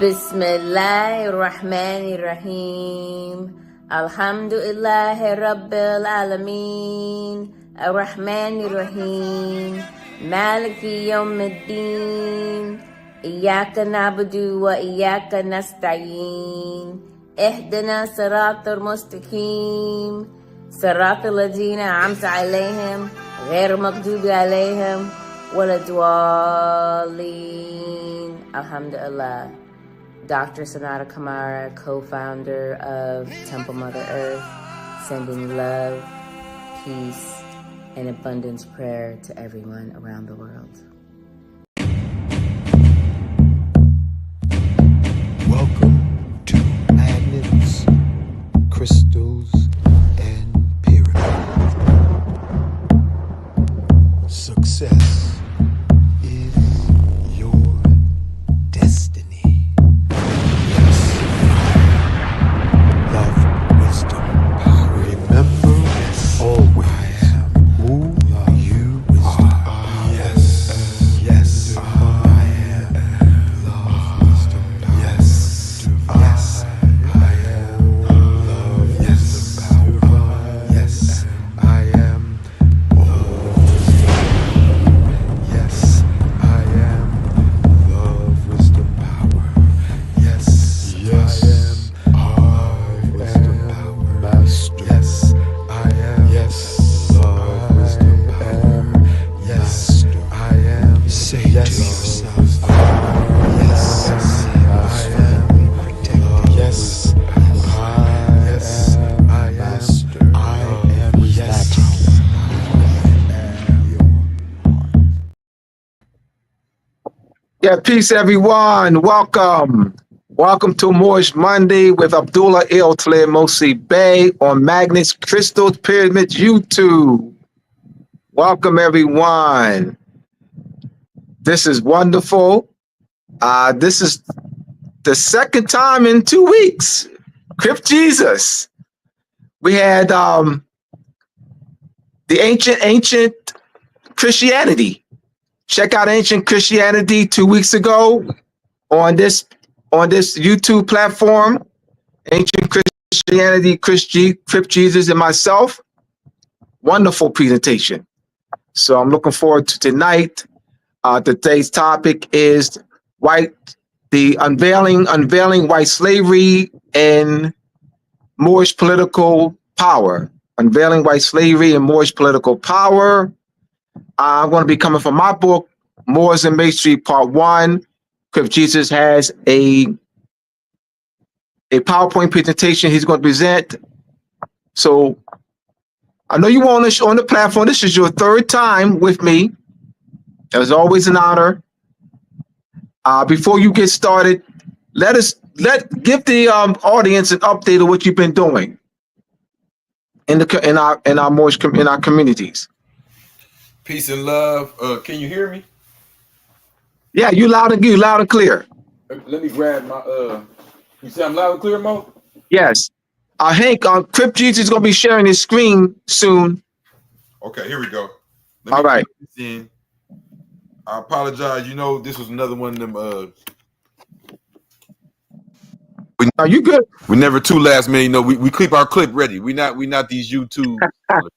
Bismillahirrahmanirrahim. Alhamdulillahi Rabbil Alameen. Ar-Rahmanir-Rahim. Maliki Yawmiddin. Iyaka na'budu wa iyaka nasta'een. Ihdina siratal mustaqim. Siratal ladina an'amta alayhim. Ghayril maghdubi alayhim waladdallin. Alhamdulillah. Dr. Sanada Kamara, co-founder of Temple Mother Earth, sending love, peace, and abundance prayer to everyone around the world. Welcome to Magnets, Crystals, and Pyramids. Success is your destiny. Yes. Love, wisdom, power. Remember, always who you are. Yes. Yes. I am love, wisdom, power. Yes. Yes. I am love, wisdom, power. Yes. I am yes, I am love, wisdom, power. Yes, yes, I am wisdom, power. Master. Yes, I am. Yes, love, wisdom, power. Yes, I am. Say yes to yourself. Yes, I am. Yes, I am. Master. I am. Yes. Yeah, peace, everyone. Welcome. Welcome to Moorish Monday with Abdullah El Tlair Mosi Bey on Magnets, Crystals, Pyramids, YouTube. Welcome, everyone. This is wonderful. This is the second time in 2 weeks. Crip Jesus. We had the ancient Christianity. Check out Ancient Christianity 2 weeks ago on this YouTube platform. Ancient Christianity, Crip Jesus, and myself. Wonderful presentation. So I'm looking forward to tonight. Today's topic is the unveiling white slavery and Moorish political power. Unveiling white slavery and Moorish political power. I'm going to be coming from my book, Moors and Masonry, Part 1. Crip Jesus has a PowerPoint presentation he's going to present. So I know you were on the platform. This is your third time with me. It was always an honor. Before you get started, give the audience an update of what you've been doing in our Moorish in our communities. Peace and love. Can you hear me? Yeah, you loud and clear. Let me grab my you see I'm loud and clear, Mo? Yes. Hank, Crip Jesus is gonna be sharing his screen soon. Okay, here we go. All right. Put this in. I apologize. You know, this was another one of them Are you good? we never too last minute, you know, we keep our clip ready. We not these YouTube. So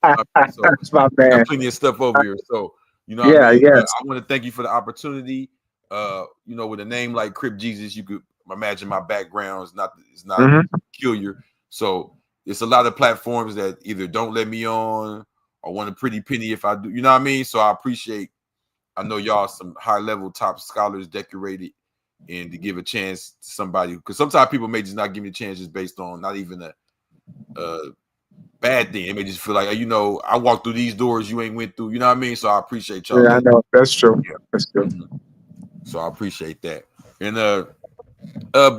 That's my we bad. got plenty of stuff over here. So you know, Yeah, I mean? yes. I want to thank you for the opportunity. You know, with a name like Crip Jesus, you could imagine my background is not peculiar. So it's a lot of platforms that either don't let me on or want a pretty penny if I do. You know what I mean? So I appreciate. I know y'all some high level top scholars, decorated, and to give a chance to somebody, because sometimes people may just not give me a chance just based on not even a bad thing. They may just feel like, you know, I walked through these doors you ain't went through. You know what I mean? So I appreciate y'all. Yeah, I know. That's true. Yeah. That's true. Mm-hmm. So I appreciate that. And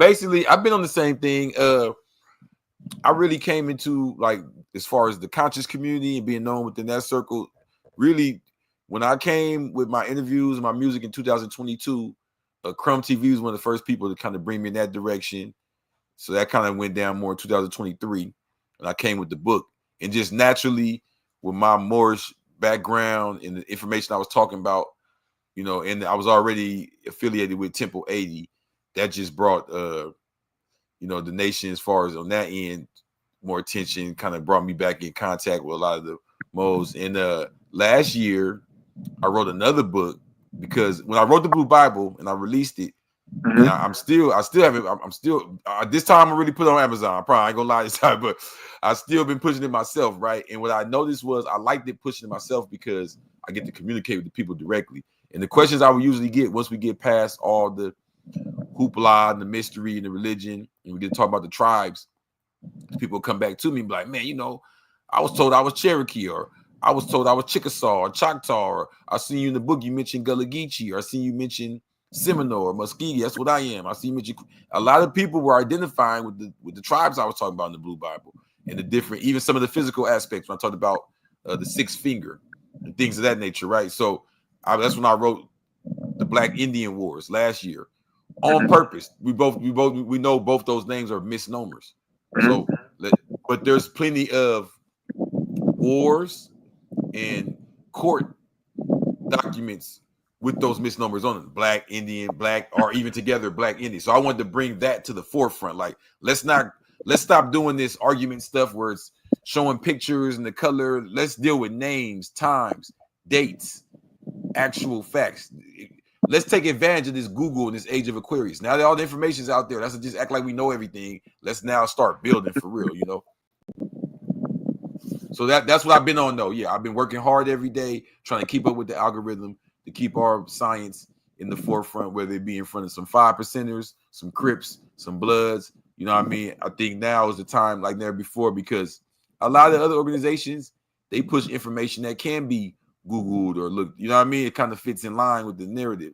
basically I've been on the same thing. I really came into, like, as far as the conscious community and being known within that circle, really when I came with my interviews and my music in 2022, Crumb TV was one of the first people to kind of bring me in that direction. So that kind of went down more in 2023. And I came with the book. And just naturally, with my Moorish background and the information I was talking about, you know, and I was already affiliated with Temple 80, that just brought the nation, as far as on that end, more attention, kind of brought me back in contact with a lot of the Moors. And last year I wrote another book, because when I wrote the Blue Bible and I released it, and I still haven't. I'm still this time I really put it on Amazon. I probably ain't gonna lie this time, but I still been pushing it myself, right? And what I noticed was I liked it pushing it myself because I get to communicate with the people directly. And the questions I would usually get once we get past all the hoopla and the mystery and the religion, and we get to talk about the tribes, people come back to me and be like, man, I was told I was Cherokee, or I was told I was Chickasaw or Choctaw, or I seen you in the book, you mentioned Gullah Geechee, or I seen you mention Seminole or Muskegee. That's what I am. I see a lot of people were identifying with the tribes I was talking about in the Blue Bible, and the different, even some of the physical aspects when I talked about the 6 finger and things of that nature, right? So that's when I wrote the Black Indian Wars last year on purpose. We know both those names are misnomers. So, but there's plenty of wars and court documents with those misnomers on it, Black, Indian, Black, or even together Black Indian. So I wanted to bring that to the forefront. Like, let's stop doing this argument stuff where it's showing pictures and the color. Let's deal with names, times, dates, actual facts. Let's take advantage of this Google in this age of Aquarius. Now that all the information is out there, let's just act like we know everything. Let's now start building for real, So that's what I've been on, though. Yeah, I've been working hard every day, trying to keep up with the algorithm, to keep our science in the forefront, whether it be in front of some 5%ers, some Crips, some Bloods. You know what I mean? I think now is the time like never before, because a lot of the other organizations, they push information that can be Googled or looked. You know what I mean? It kind of fits in line with the narrative.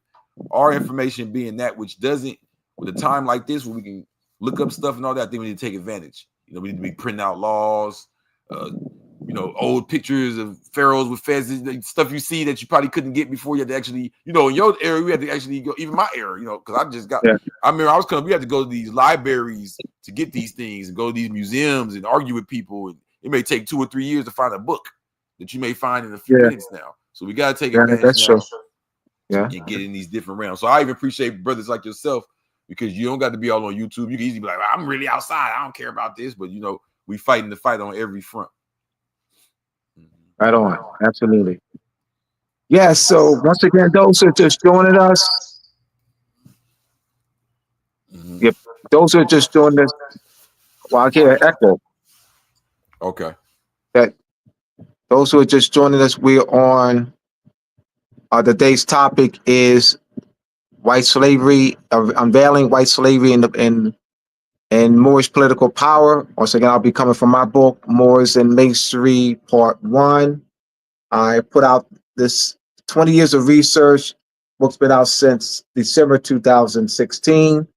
Our information being that which doesn't, with a time like this where we can look up stuff and all that, I think we need to take advantage. We need to be printing out laws, old pictures of pharaohs with fezzes, stuff you see that you probably couldn't get before. You had to actually, in your area, we had to actually go, even my area, because I just got, I remember I was coming, we had to go to these libraries to get these things and go to these museums and argue with people. And it may take 2 or 3 years to find a book that you may find in a few minutes now. So we got to take advantage now and get in these different realms. So I even appreciate brothers like yourself, because you don't got to be all on YouTube. You can easily be like, I'm really outside. I don't care about this. But, we fighting the fight on every front. Right on. Absolutely. Yeah. So once again, those who are just joining us, if those who are just joining us, well, I hear an echo. Okay. That those who are just joining us, we're on. The day's topic is white slavery, unveiling white slavery in Moorish political power. Once again, I'll be coming from my book, Moors and Masonry, Part 1. I put out this 20 years of research. Book's been out since December 2016.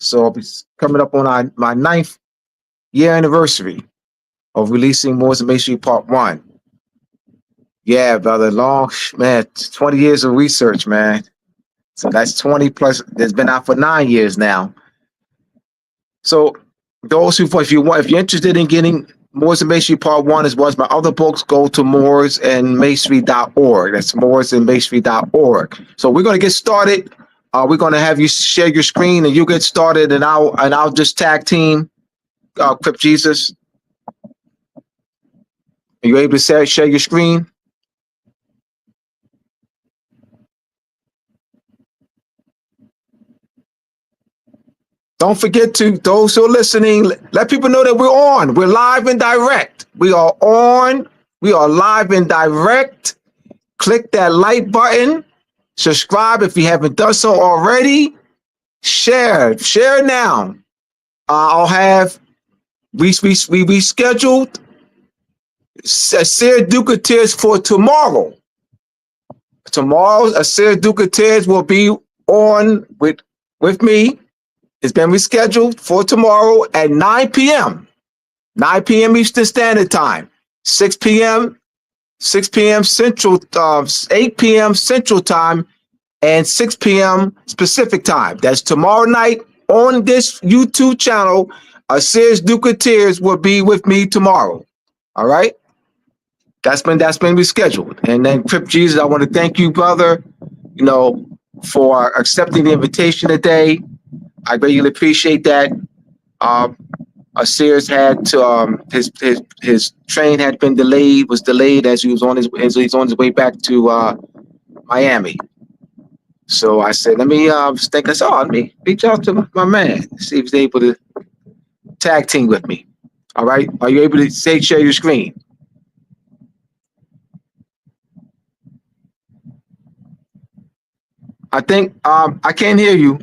So I'll be coming up on my 9th year anniversary of releasing Moors and Masonry, Part 1. Yeah, brother, 20 years of research, man. So that's 20 plus. It's been out for 9 years now. So those if you're interested in getting Moors and Masonry Part 1 as well as my other books, go to moorsandmasonry.org. That's moorsandmasonry.org. So we're going to get started. We're going to have you share your screen and you get started, and I'll just tag team Crip Jesus. Are you able to share your screen? Don't forget to, those who are listening, let people know that we're on. We're live and direct. We are on. We are live and direct. Click that like button. Subscribe if you haven't done so already. Share now. I'll have we scheduled Asir Ducateers for tomorrow. Tomorrow, Asir Ducateers will be on with me. It's been rescheduled for tomorrow at 9 p.m. 9 p.m. Eastern Standard Time, 6 p.m. Central, 8 p.m. Central Time, and 6 p.m. Pacific Time. That's tomorrow night on this YouTube channel. Asir's Ducateers will be with me tomorrow. All right? That's been rescheduled. And then Crip Jesus, I want to thank you, brother, for accepting the invitation today. I greatly appreciate that. Sears had to his train had been delayed, was delayed as he was on his way back to Miami. So I said, let me think. I said, let me reach out to my man, see if he's able to tag team with me. All right, are you able to share your screen? I think I can't hear you.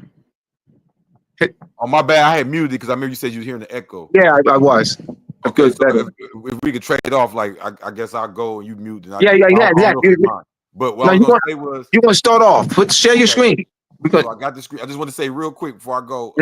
Oh, my bad. I had muted because I remember you said you were hearing the echo. Yeah, I was. Okay, Good, so if we could trade off, like I guess I'll go and you mute. And yeah. But what No, I was gonna say was, you want to start off. Share your screen. So I got the screen. I just want to say real quick before I go,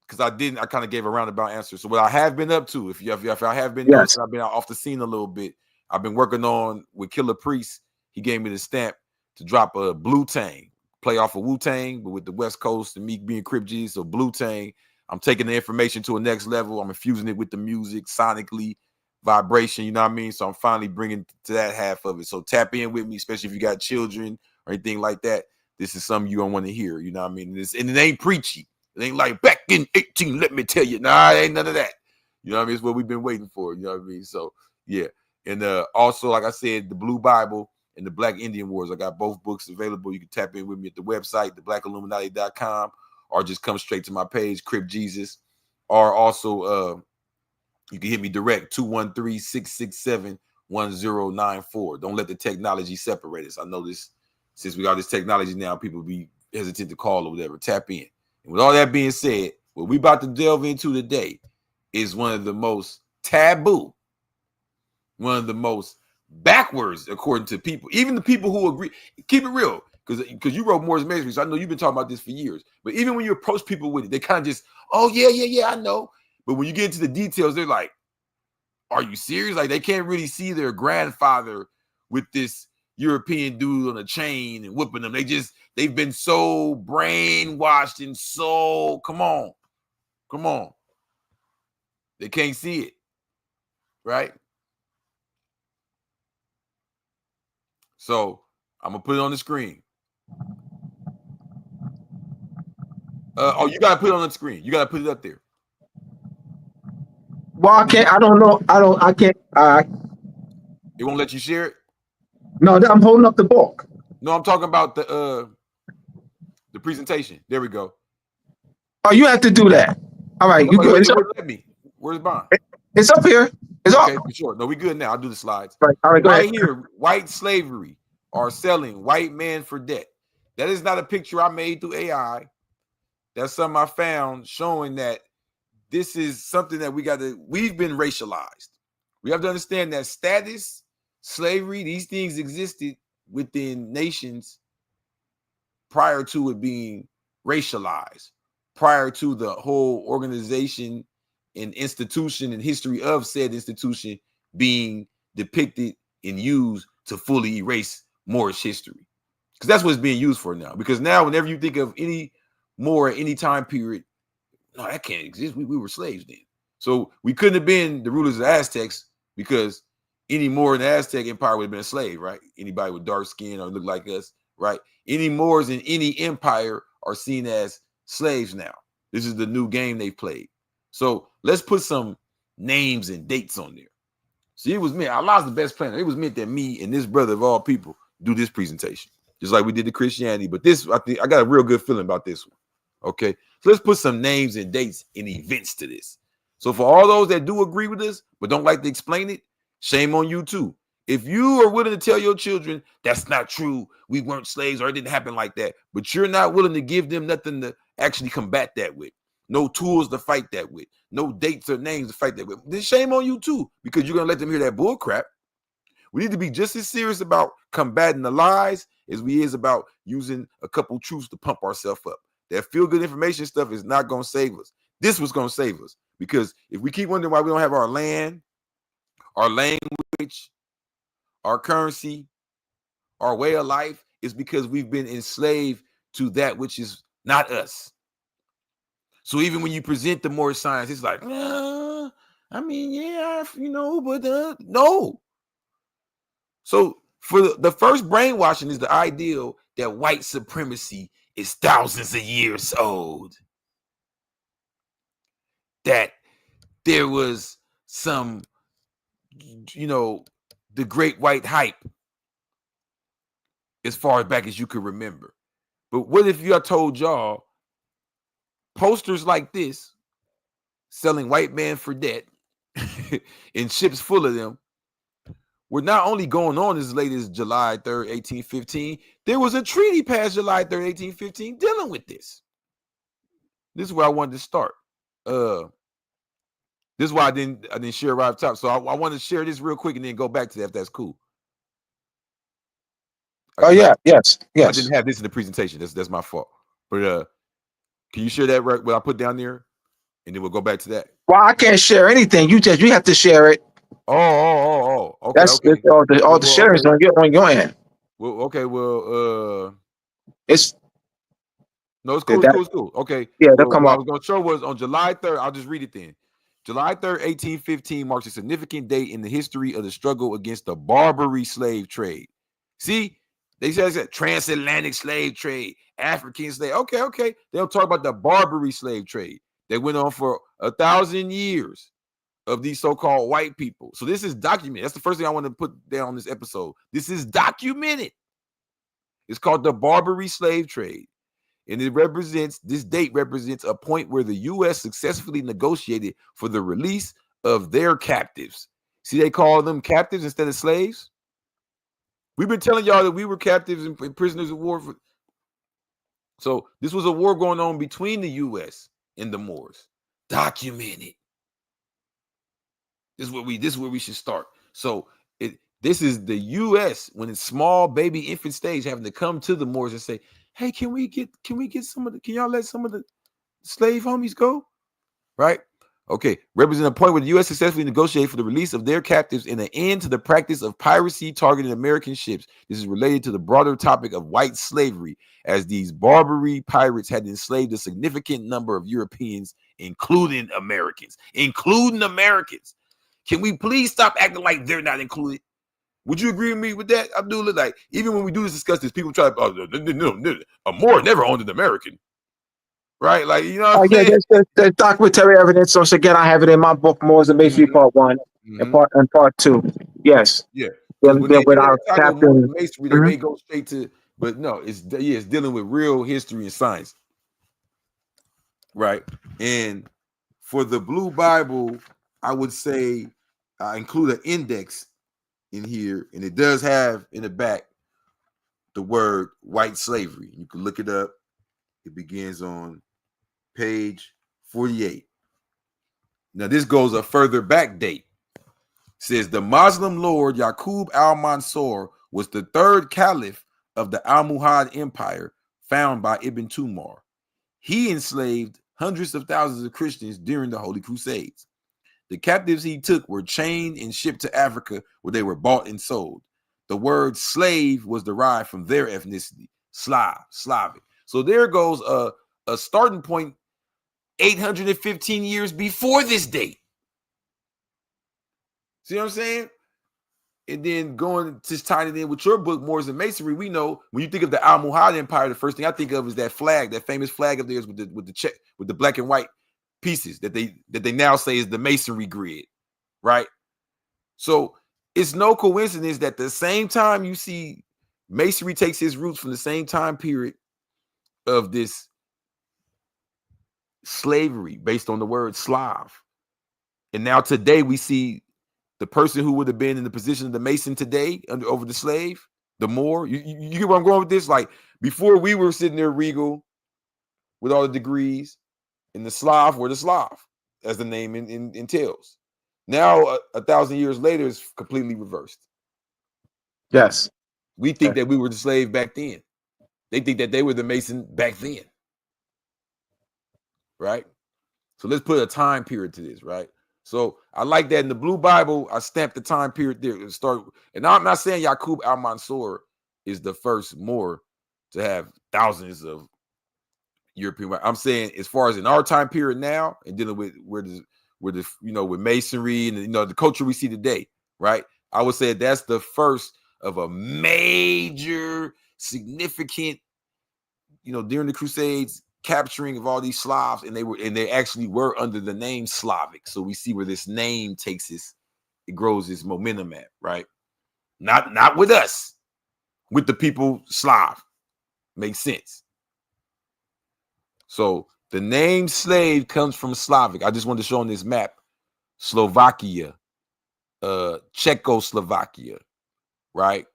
because I kind of gave a roundabout answer. So what I have been up to, if I have been noticing, I've been off the scene a little bit. I've been working on with Killer Priest. He gave me the stamp to drop a Blue Tang, play off of Wu Tang, but with the West Coast and me being Crip G. So Blue Tang, I'm taking the information to a next level. I'm infusing it with the music, sonically, vibration. You know what I mean? So I'm finally bringing to that half of it. So tap in with me, especially if you got children or anything like that. This is something you don't want to hear. You know what I mean? And it ain't preachy. It ain't like back in 18, let me tell you. Nah, it ain't none of that. You know what I mean? It's what we've been waiting for. You know what I mean? So, yeah. And also, like I said, the Blue Bible and the Black Indian Wars. I got both books available. You can tap in with me at the website, theblackiluminati.com, or just come straight to my page, Crip Jesus. Or also, you can hit me direct, 213-667-1094. Don't let the technology separate us. I know this, since we got this technology now, people be hesitant to call or whatever. Tap in. And with all that being said, what we about to delve into today is one of the most taboo, one of the most backwards, according to people, even the people who agree. Keep it real, because you wrote Moorish Mondays, so I know you've been talking about this for years. But even when you approach people with it, they kind of just, oh yeah, I know. But when you get into the details, they're like, are you serious? Like, they can't really see their grandfather with this European dude on a chain and whipping them. They've been so brainwashed and so, come on. They can't see it, right? So I'm gonna put it on the screen. You gotta put it on the screen. You gotta put it up there. Well, I can't. I don't know. I can't. It won't let you share it. No, I'm holding up the book. No, I'm talking about the presentation. There we go. Oh, you have to do that. All right, you good? Let me. Where's Bond? It's up here. It's okay, up. For sure. No, we good now. I'll do the slides. Right. All right. Go ahead. Here, white slavery are selling white men for debt. That is not a picture I made through AI. That's something I found showing that this is something that we've been racialized. We have to understand that status, slavery, these things existed within nations prior to it being racialized, prior to the whole organization and institution and history of said institution being depicted and used to fully erase Moorish history. Because that's what it's being used for now. Because now whenever you think of any Moor, any time period, no, that can't exist. We were slaves then. So we couldn't have been the rulers of the Aztecs, because any Moor in the Aztec Empire would have been a slave, right? Anybody with dark skin or look like us, right? Any Moors in any empire are seen as slaves now. This is the new game they played. So let's put some names and dates on there. See, it was meant, Allah's the best planner. It was meant that me and this brother of all people do this presentation, just like we did the Christianity. But this, I think I got a real good feeling about this one. Okay, so let's put some names and dates and events to this. So for all those that do agree with us but don't like to explain it, shame on you too. If you are willing to tell your children that's not true, we weren't slaves or it didn't happen like that, but you're not willing to give them nothing to actually combat that with, no tools to fight that with, no dates or names to fight that with, then shame on you too, because you're going to let them hear that bull crap. We need to be just as serious about combating the lies as we is about using a couple truths to pump ourselves up. That feel-good information stuff is not going to save us. This was going to save us, because if we keep wondering why we don't have our land, our language, our currency, our way of life, is because we've been enslaved to that which is not us. So even when you present the Moorish science, it's like, I mean, yeah, but no. So for the first brainwashing is the ideal that white supremacy is thousands of years old. That there was some, the great white hype as far back as you could remember. But what if I told y'all posters like this selling white man for debt and ships full of them were not only going on as late as July 3rd, 1815, there was a treaty passed July 3rd, 1815 dealing with this. This is where I wanted to start. This is why I didn't share right up top. So I want to share this real quick and then go back to that if that's cool. Yes. I didn't have this in the presentation. That's my fault. But can you share that right what I put down there? And then we'll go back to that. Well, I can't share anything. You have to share it. Oh. Okay. That's okay. all the sharing is on your end. Well, okay. Well, it's cool. It's cool. Okay. Yeah, they'll come what up. I was going to show was on July 3rd. I'll just read it then. July 3rd, 1815 marks a significant date in the history of the struggle against the Barbary slave trade. See, they said transatlantic slave trade, African slave. Okay. They'll talk about the Barbary slave trade that went on for 1,000 years of these so-called white people. So this is documented. That's the first thing I want to put down on this episode. This is documented. It's called the Barbary slave trade. And this date represents a point where the U.S. successfully negotiated for the release of their captives. See, they call them captives instead of slaves. We've been telling y'all that we were captives and prisoners of war. So this was a war going on between the U.S. and the Moors. Documented. This is where we should start. So this is the U.S. when it's small baby infant stage having to come to the Moors and say, hey, can we get can y'all let some of the slave homies go? Right? Okay. Represent a point where the U.S. successfully negotiated for the release of their captives and an end to the practice of piracy targeting American ships. This is related to the broader topic of white slavery, as these Barbary pirates had enslaved a significant number of Europeans, including Americans. Can we please stop acting like they're not included? Would you agree with me with that? I do look like, even when we do discuss this, people try to, a Moor never owned an American. Right? Like, you know what I'm saying? There's documentary evidence. So again, I have it in my book, Moors and Masonry, Part 1 and Part 2. Yes. Yeah. When they Masonry, they may go straight to, but no, it's dealing with real history and science. Right. And for the Blue Bible, I would say I include an index in here, and it does have in the back the word white slavery. You can look it up. It begins on page 48. Now this goes a further back date. It says the Muslim lord Yaqub al-Mansur was the third caliph of the Almohad Empire, found by Ibn Tumar. He enslaved hundreds of thousands of Christians during the Holy Crusades. The captives he took were chained and shipped to Africa, where they were bought and sold. The word slave was derived from their ethnicity, Slavic. So there goes a starting point 815 years before this date. See what I'm saying? And then going to tying it in with your book, Moors and Masonry, we know when you think of the Almohad Empire, the first thing I think of is that flag, that famous flag of theirs with the black and white pieces that they now say is the Masonry grid, right? So it's no coincidence that the same time you see Masonry takes its roots from the same time period of this slavery based on the word Slav. And now today we see the person who would have been in the position of the Mason today over the slave, the Moor. You get where I'm going with this? Like before we were sitting there regal with all the degrees, and the Slav were the Slav, as the name entails. Now, 1,000 years later, it's completely reversed. Yes. We think that we were the slave back then. They think that they were the Mason back then. Right? So let's put a time period to this, right? So I like that in the Blue Bible, I stamped the time period there. And I'm not saying Yaqub al-Mansur is the first Moor to have thousands of European. I'm saying as far as in our time period now and dealing with with masonry and the culture we see today, right? I would say that's the first of a major significant during the Crusades, capturing of all these Slavs, and they actually were under the name Slavic. So we see where this name takes it grows its momentum at, right? Not with us, with the people Slav. Makes sense. So the name slave comes from Slavic. I just wanted to show on this map, Slovakia, Czechoslovakia, right?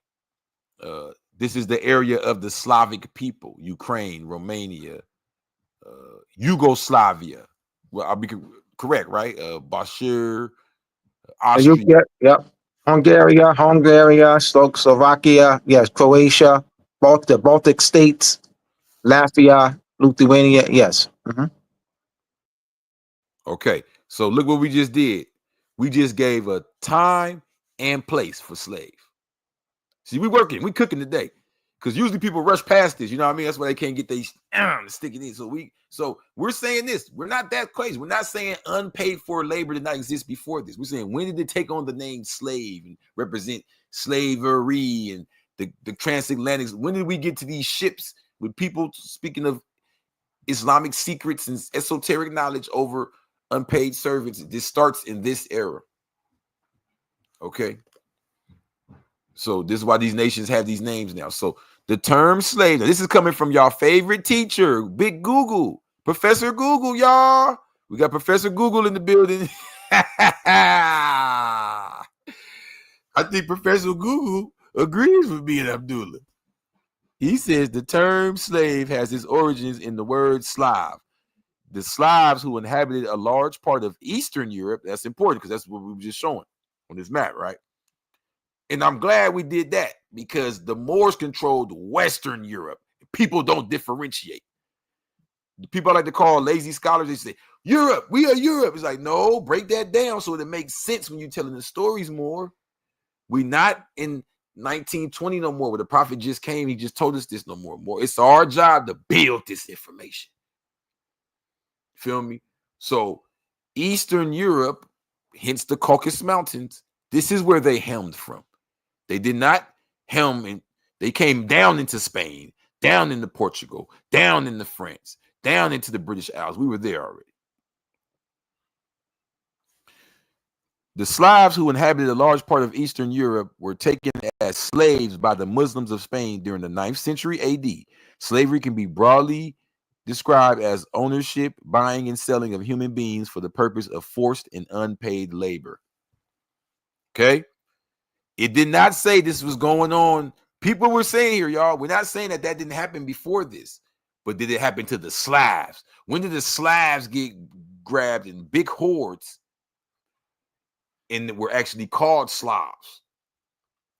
This is the area of the Slavic people: Ukraine, Romania, Yugoslavia. Well, I'll be correct, right? Bashir, Austria. Yep. Hungary, Slovakia, yes, Croatia, both the Baltic states, Latvia, Lithuania, yes. Okay, so look what we just did. We just gave a time and place for slave. See, we cooking today. Because usually people rush past this, you know what I mean? That's why they can't get these stick it in. So we're saying this. We're not that crazy. We're not saying unpaid for labor did not exist before this. We're saying, when did it take on the name slave and represent slavery and the transatlantic? When did we get to these ships with people speaking of Islamic secrets and esoteric knowledge over unpaid servants? This starts in this era. Okay. So this is why these nations have these names now. So the term slave, now this is coming from y'all favorite teacher, Big Google, Professor Google, y'all. We got Professor Google in the building. I think Professor Google agrees with me and Abdullah. He says the term slave has its origins in the word Slav. The Slavs who inhabited a large part of Eastern Europe, that's important because that's what we were just showing on this map, right? And I'm glad we did that, because the Moors controlled Western Europe. People don't differentiate. The people I like to call lazy scholars, they say, Europe, we are Europe. It's like, no, break that down so that it makes sense when you're telling the stories more. We not in 1920 no more, where the prophet just came. He just told us this no more. It's our job to build this information. Feel me? So Eastern Europe, hence the Caucasus Mountains, this is where they helmed from. They did not helm, and they came down into Spain, down into Portugal, down into France, down into the British Isles. We were there already. The Slavs who inhabited a large part of Eastern Europe were taken as slaves by the Muslims of Spain during the 9th century AD. Slavery can be broadly described as ownership, buying, and selling of human beings for the purpose of forced and unpaid labor. Okay? It did not say this was going on. People were saying here, y'all, we're not saying that didn't happen before this, but did it happen to the Slavs? When did the Slavs get grabbed in big hordes and were actually called Slavs,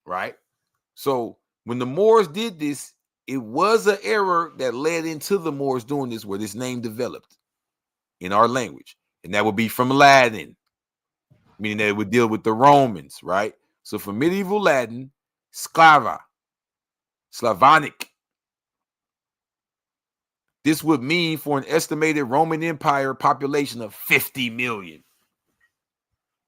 right? So when the Moors did this, it was an error that led into the Moors doing this, where this name developed in our language. And that would be from Latin, meaning that it would deal with the Romans, right? So for medieval Latin, Sklava, Slavonic. This would mean for an estimated Roman Empire population of 50 million.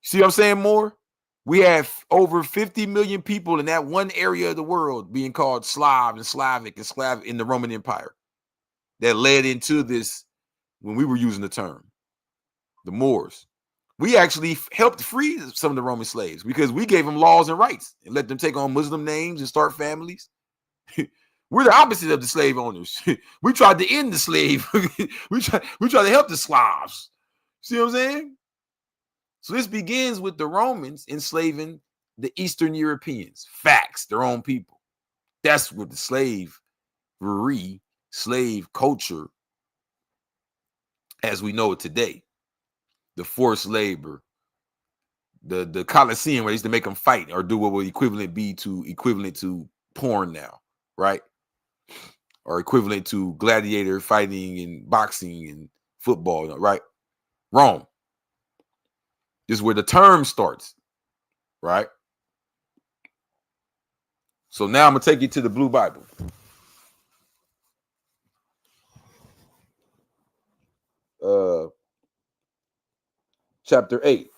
See what I'm saying, more? We have over 50 million people in that one area of the world being called Slav and Slavic and Slav in the Roman Empire. That led into this when we were using the term, the Moors. We actually helped free some of the Roman slaves because we gave them laws and rights and let them take on Muslim names and start families. We're the opposite of the slave owners. We tried to end the slave. we tried to help the Slavs. See what I'm saying? So this begins with the Romans enslaving the Eastern Europeans. Facts, their own people. That's what the slavery, slave culture, as we know it today. The forced labor, the Colosseum where they used to make them fight or do what would equivalent to porn now, right? Or equivalent to gladiator fighting and boxing and football, right? Rome. This is where the term starts, right? So now I'm going to take you to the Blue Bible. Chapter 8.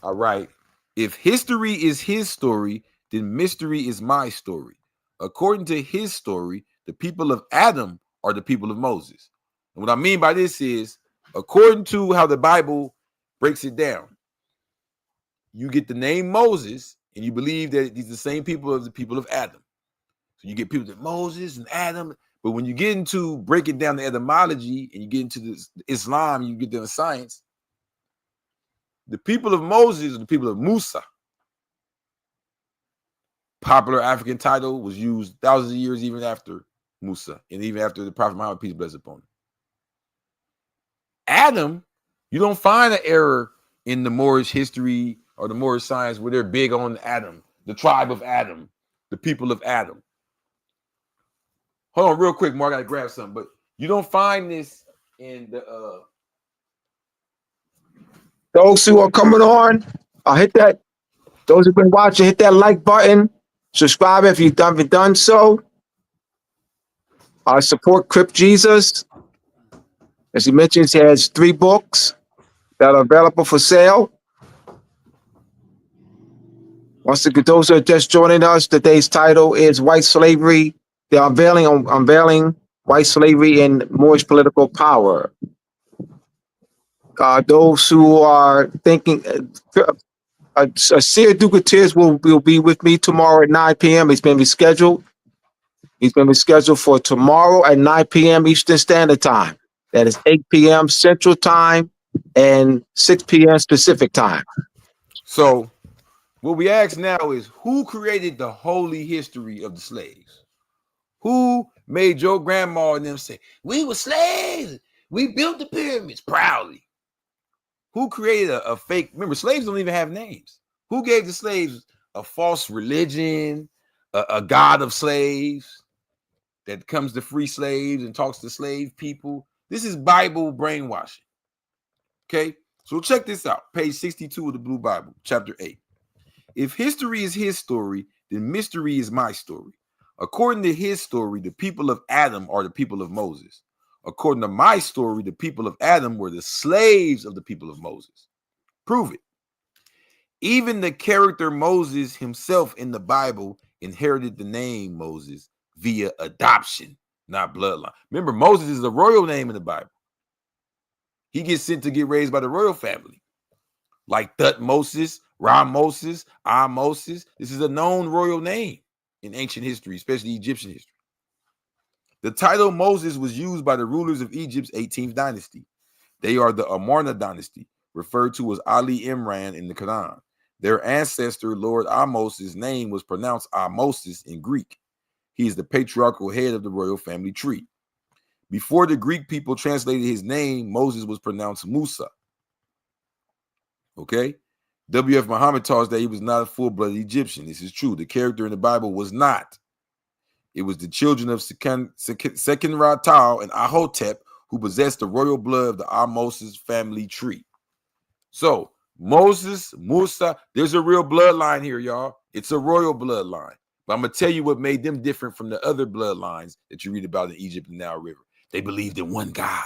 All right. If history is his story, then mystery is my story. According to his story, the people of Adam are the people of Moses. And what I mean by this is, according to how the Bible breaks it down, you get the name Moses, and you believe that these are the same people as the people of Adam. So you get people that Moses and Adam, but when you get into breaking down the etymology and you get into this Islam, you get into science, the people of Moses are the people of Musa. Popular African title was used thousands of years even after Musa and even after the Prophet Muhammad, peace be upon him. Adam, you don't find an error in the Moorish history or the Moorish science where they're big on Adam, the tribe of Adam, the people of Adam. Hold on real quick, Mark, I gotta grab something, but you don't find this in the Those who are coming on, hit that. Those who've been watching, hit that like button. Subscribe if you've done so. Support Crip Jesus. As he mentions, he has 3 books that are available for sale. Once again, those who are just joining us, today's title is White Slavery. They're unveiling white slavery in Moorish political power. Those who are thinking, Seer Dugateers will be with me tomorrow at 9 p.m. He's been rescheduled. He's been rescheduled for tomorrow at 9 p.m. Eastern Standard Time. That is 8 p.m. Central Time and 6 p.m. Pacific Time. So what we ask now is, who created the holy history of the slaves? Who made your grandma and them say, we were slaves, we built the pyramids proudly? Who created a fake? Remember, slaves don't even have names. Who gave the slaves a false religion, a god of slaves that comes to free slaves and talks to slave people? This is Bible brainwashing. Okay, so check this out. Page 62 of the Blue Bible, chapter 8. If history is his story, then mystery is my story. According to his story, the people of Adam are the people of Moses. According to my story, the people of Adam were the slaves of the people of Moses. Prove it. Even the character Moses himself in the Bible inherited the name Moses via adoption, not bloodline. Remember, Moses is a royal name in the Bible. He gets sent to get raised by the royal family, like Thutmoses, Ramoses, Ahmoses. This is a known royal name in ancient history, especially Egyptian history. The title Moses was used by the rulers of Egypt's 18th dynasty. They are the Amarna dynasty, referred to as Ali Imran in the Quran. Their ancestor, Lord Ahmoses' name was pronounced Ahmosis in Greek. He is the patriarchal head of the royal family tree. Before the Greek people translated his name, Moses was pronounced Musa. Okay? W.F. Muhammad taught us that he was not a full-blooded Egyptian. This is true. The character in the Bible was not. It was the children of Sekenratal and Ahotep who possessed the royal blood of the Ahmoses family tree. So, Moses, Musa, there's a real bloodline here, y'all. It's a royal bloodline. But I'm going to tell you what made them different from the other bloodlines that you read about in Egypt and Nile River. They believed in one God.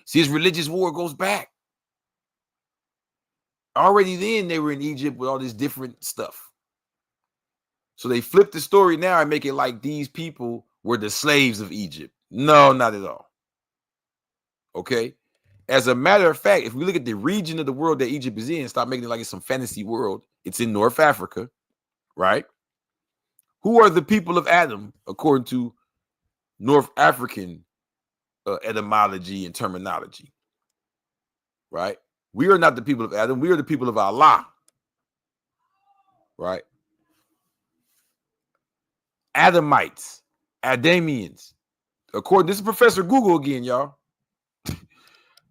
See, his religious war goes back. Already then, they were in Egypt with all this different stuff. So they flip the story now and make it like these people were the slaves of Egypt. No, not at all. Okay? As a matter of fact, if we look at the region of the world that Egypt is in, stop making it like it's some fantasy world. It's in North Africa, right? Who are the people of Adam, according to North African etymology and terminology? Right? We are not the people of Adam. We are the people of Allah. Right? Adamites, Adamians. According, this is Professor Google again, y'all.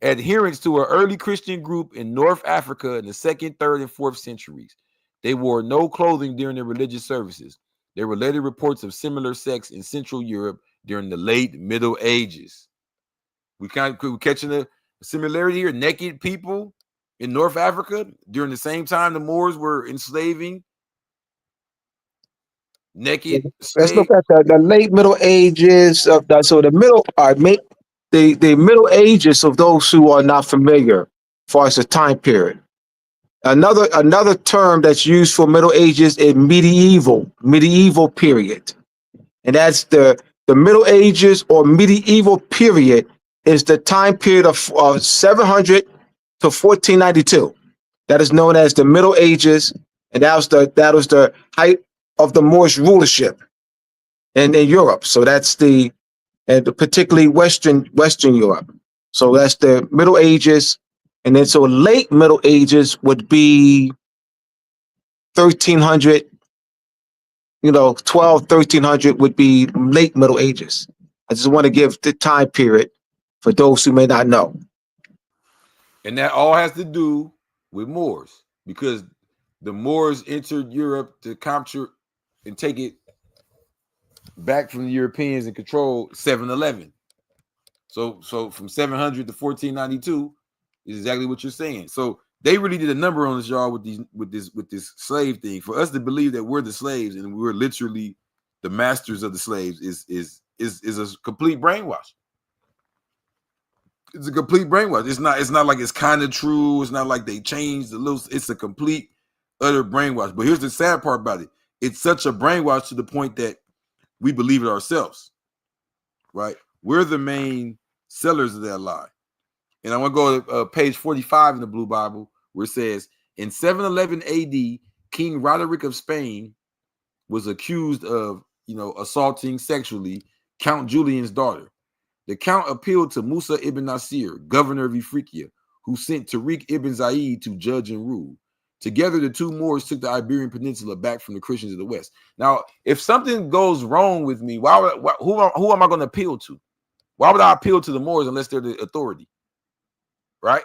Adherents to an early Christian group in North Africa in the 2nd, 3rd, and 4th centuries. They wore no clothing during their religious services. There were later reports of similar sects in Central Europe during the late Middle Ages. We're catching a similarity here. Naked people in North Africa during the same time the Moors were enslaving naked Let's slaves. look at the late Middle Ages of that. So the the Middle Ages of those who are not familiar, as far as the time period. Another term that's used for Middle Ages is medieval period, and that's the the Middle Ages or medieval period is the time period of 700 to 1492. That is known as the Middle Ages, and that was the height of the Moorish rulership in Europe. So that's and particularly Western Europe. So that's the Middle Ages, and then so late Middle Ages would be 1300. 12, 1300 would be late Middle Ages. I just want to give the time period for those who may not know. And that all has to do with Moors, because the Moors entered Europe to capture and take it back from the Europeans and control 711. So from 700 to 1492 is exactly what you're saying. So they really did a number on us, y'all, with this slave thing. For us to believe that we're the slaves and we're literally the masters of the slaves is a complete brainwash. It's a complete brainwash. It's not like it's kind of true. It's not like they changed the little. It's a complete utter brainwash. But here's the sad part about it. It's such a brainwash to the point that we believe it ourselves, right? We're the main sellers of that lie. And I want to go to page 45 in the Blue Bible, where it says, in 711 AD, King Roderick of Spain was accused of, assaulting sexually Count Julian's daughter. The count appealed to Musa ibn Nasir, governor of Ifriqiya, who sent Tariq ibn Zaid to judge and rule. Together, the two Moors took the Iberian Peninsula back from the Christians of the West. Now, if something goes wrong with me, who am I going to appeal to? Why would I appeal to the Moors unless they're the authority? Right?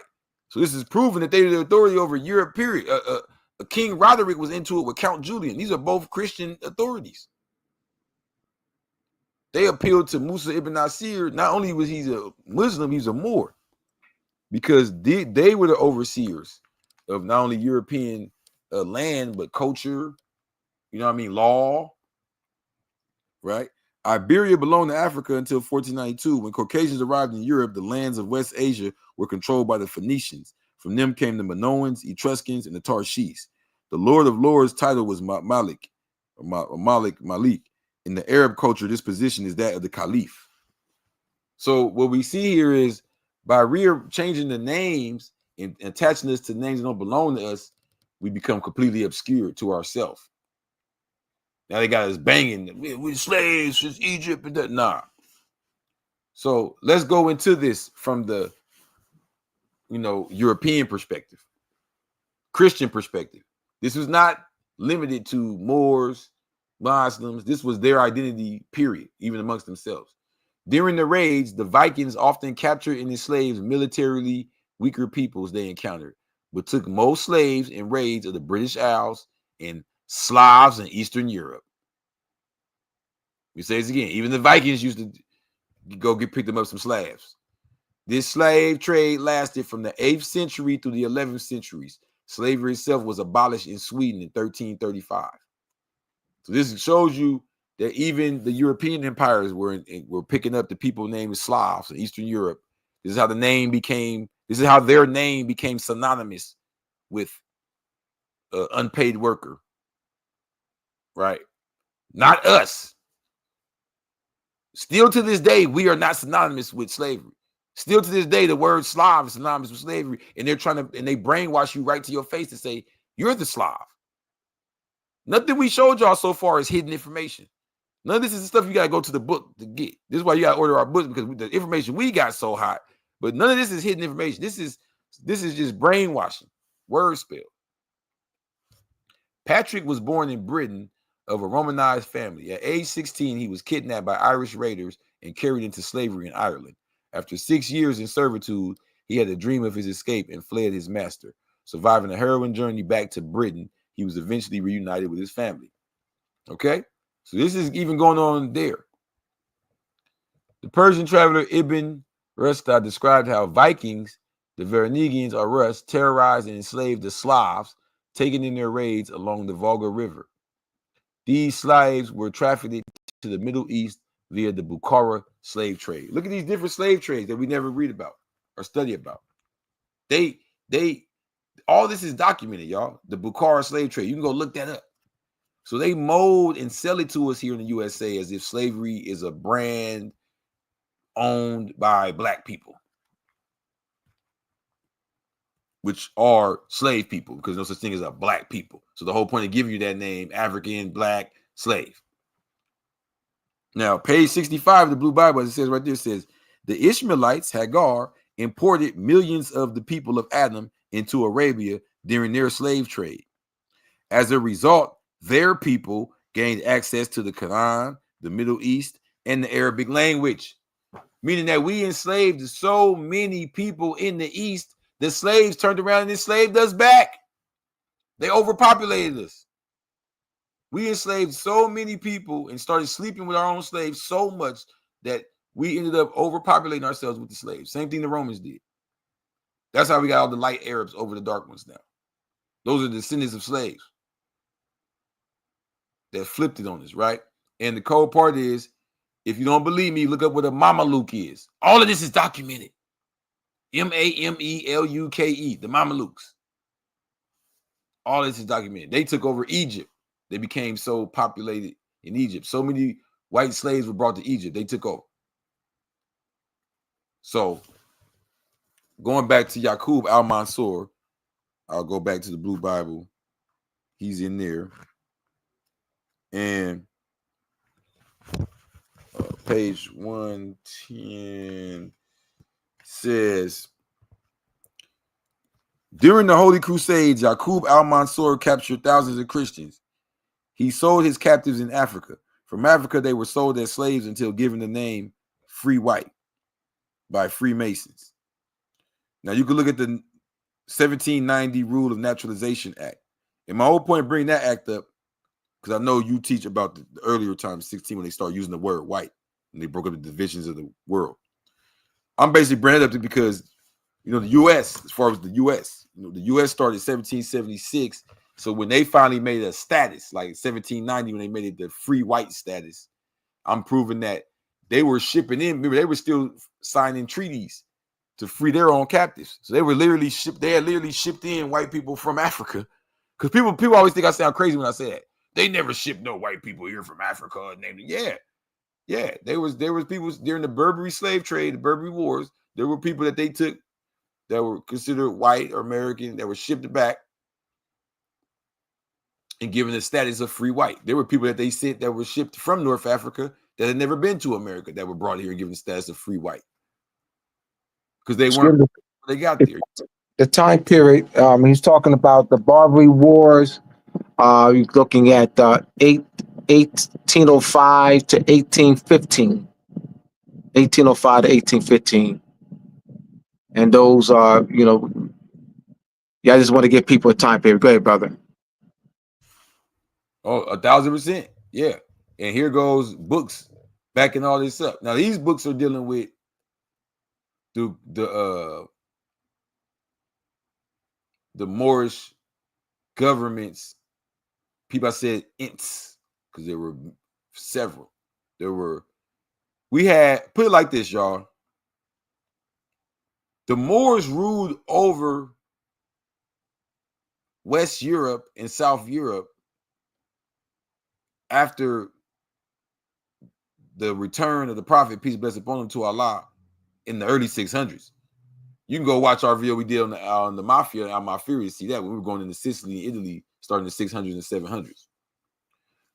So this is proving that they're the authority over Europe, period. King Roderick was into it with Count Julian. These are both Christian authorities. They appealed to Musa ibn Nasir. Not only was he a Muslim, he's a Moor, because they were the overseers of not only European land, but culture, law, right? Iberia belonged to Africa until 1492. When Caucasians arrived in Europe, the lands of West Asia were controlled by the Phoenicians. From them came the Minoans, Etruscans, and the Tarshis. The Lord of Lords title was Malik. In the Arab culture, this position is that of the Caliph. So what we see here is by changing the names and attaching us to names that don't belong to us, we become completely obscure to ourselves. Now they got us banging. We're slaves since Egypt and that. Nah. So let's go into this from the, European perspective, Christian perspective. This was not limited to Moors, Muslims. This was their identity, period, even amongst themselves. During the raids, the Vikings often captured and enslaved militarily weaker peoples they encountered, but took most slaves in raids of the British Isles and Slavs in Eastern Europe. We say this again. Even the Vikings used to go pick them up some slaves. This slave trade lasted from the 8th century through the 11th centuries. Slavery itself was abolished in Sweden in 1335. So this shows you that even the European empires were picking up the people named Slavs in Eastern Europe. This is how their name became synonymous with unpaid worker. Right? Not us. Still to this day, we are not synonymous with slavery. Still to this day, the word Slav is synonymous with slavery, and they brainwash you right to your face to say you're the Slav. Nothing we showed y'all so far is hidden information. None of this is the stuff you gotta go to the book to get. This is why you gotta order our books, because the information we got so hot. But none of this is hidden information. This is just brainwashing. Word spell. Patrick was born in Britain of a Romanized family. At age 16, he was kidnapped by Irish raiders and carried into slavery in Ireland. After 6 years in servitude, he had a dream of his escape and fled his master. Surviving a harrowing journey back to Britain, he was eventually reunited with his family. Okay? So this is even going on there. The Persian traveler Ibn Rushd described how Vikings, the Varangians or Rus, terrorized and enslaved the Slavs, taken in their raids along the Volga River. These slaves were trafficked to the Middle East via the Bukhara slave trade. Look at these different slave trades that we never read about or study about. All this is documented, y'all. The Bukhara slave trade. You can go look that up. So they mold and sell it to us here in the USA as if slavery is a brand owned by black people, which are slave people, because no such thing as a black people. So the whole point of giving you that name, African, black, slave. Now, page 65 of the Blue Bible, as it says right there, says, the Ishmaelites, Hagar, imported millions of the people of Adam into Arabia during their slave trade. As a result, their people gained access to the Quran, the Middle East, and the Arabic language, meaning that we enslaved so many people in the East, the slaves turned around and enslaved us back. They overpopulated us. We enslaved so many people and started sleeping with our own slaves so much that we ended up overpopulating ourselves with the slaves. Same thing the Romans did. That's how we got all the light Arabs over the dark ones now. Those are the descendants of slaves that flipped it on us, right? And the cold part is, if you don't believe me, look up what a Mameluke is. All of this is documented. Mameluke, the Mamelukes. All this is documented. They took over Egypt. They became so populated in Egypt. So many white slaves were brought to Egypt. They took over. So, going back to Yaqub al-Mansur, I'll go back to the Blue Bible. He's in there. And page 110 says, during the Holy Crusades, Yaqub al-Mansur captured thousands of Christians. He sold his captives in Africa. From Africa, they were sold as slaves until given the name free white by Freemasons. Now, you can look at the 1790 Rule of Naturalization Act. And my whole point of bringing that act up, because I know you teach about the earlier times, 16, when they start using the word white, and they broke up the divisions of the world. I'm basically bringing it up because, the U.S., as far as the U.S., the U.S. started in 1776. So when they finally made a status, like 1790, when they made it the free white status, I'm proving that they were shipping in. Remember, they were still signing treaties to free their own captives. So they were literally shipped. They had literally shipped in white people from Africa. Because people always think I sound crazy when I say that. They never shipped no white people here from Africa. Yeah. There was people during the Barbary slave trade, the Barbary Wars. There were people that they took that were considered white or American that were shipped back and given the status of free white. There were people that they sent that were shipped from North Africa that had never been to America that were brought here and given the status of free white. Because they weren't, they got there. The time period, he's talking about the Barbary Wars. You're looking at 1805 to 1815. 1805 to 1815. And those are, I just want to give people a time period. Go ahead, brother. Oh, 1,000%. Yeah. And here goes books backing all this up. Now, these books are dealing with the Moorish governments. People, I said ints, because there were several. We had, put it like this, y'all. The Moors ruled over West Europe and South Europe after the return of the Prophet, peace and blessing upon him, to Allah in the early 600s. You can go watch our video we did on the Mafia, on my Fury, to see that when we were going into Sicily and Italy, starting in the 600s and 700s.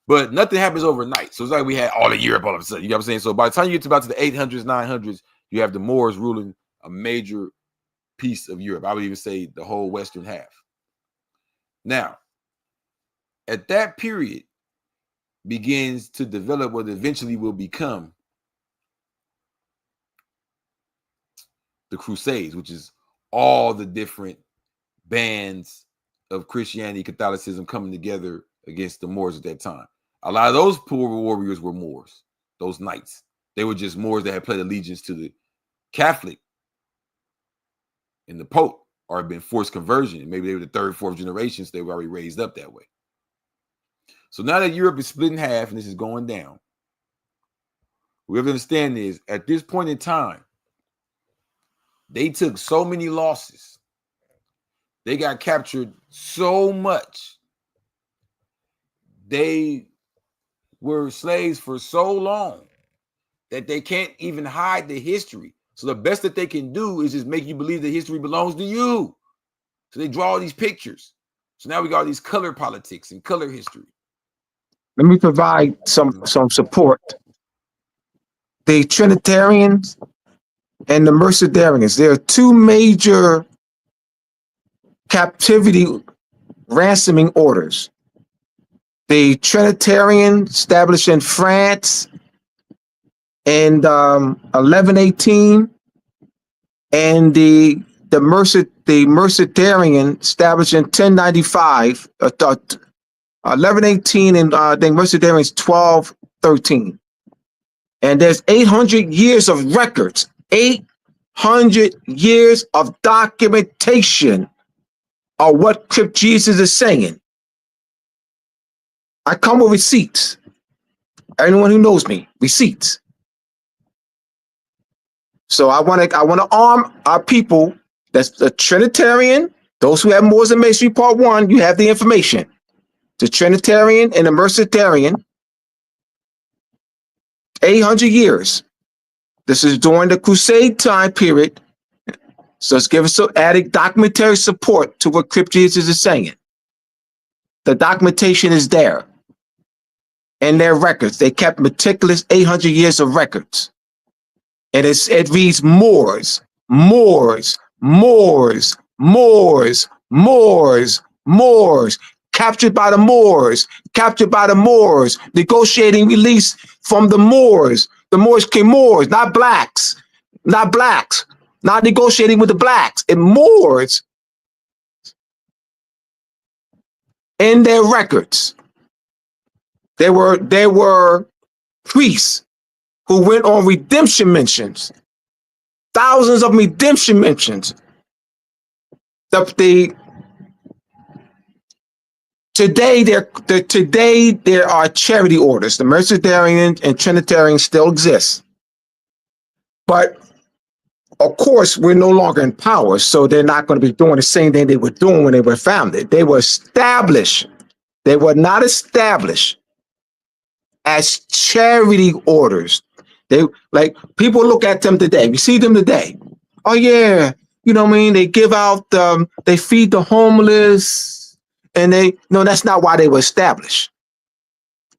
But nothing happens overnight. So it's like we had all of Europe all of a sudden. You know what I'm saying? So by the time you get to about to the 800s, 900s, you have the Moors ruling a major piece of Europe. I would even say the whole western half. Now, at that period begins to develop what eventually will become the Crusades, which is all the different bands of Christianity, Catholicism coming together against the Moors at that time. A lot of those poor warriors were Moors, those knights. They were just Moors that had pledged allegiance to the Catholic and the Pope, or had been forced conversion. Maybe they were the third, fourth generations. They were already raised up that way. So now that Europe is split in half and this is going down, what we have to understand is at this point in time, they took so many losses. They got captured so much they were slaves for so long that they can't even hide the history. So the best that they can do is just make you believe that history belongs to you. So they draw all these pictures. So now we got all these color politics and color history. Let me provide some support. The Trinitarians and the Mercedarians, there are two major captivity ransoming orders. The Trinitarian established in France in 1118, and the Mercedarian established in 1095, 1118, and I think Mercedarian is 1213. And there's 800 years of records, 800 years of documentation of what Crip Jesus is saying. I come with receipts. Anyone who knows me, receipts. So I want to arm our people. That's the Trinitarian. Those who have Moors and Masonry Part 1, you have the information. The Trinitarian and the Mercedarian, 800 years. This is during the Crusade time period. So it's giving some added documentary support to what Crip Jesus is saying. The documentation is there. In their records, they kept meticulous 800 years of records. And it reads Moors, Moors, Moors, Moors, Moors, Moors, captured by the Moors, captured by the Moors, negotiating release from the Moors. The Moors came Moors, not blacks, not blacks, not negotiating with the blacks, and Moors in their records. There were priests who went on redemption missions, thousands of redemption missions. Today there are charity orders. The Mercedarian and Trinitarian still exist, but of course we're no longer in power, so they're not going to be doing the same thing they were doing when they were founded. They were established. They were not established as charity orders. They, like, people look at them today. We see them today. Oh yeah, you know what I mean? They give out, they feed the homeless, and no, that's not why they were established.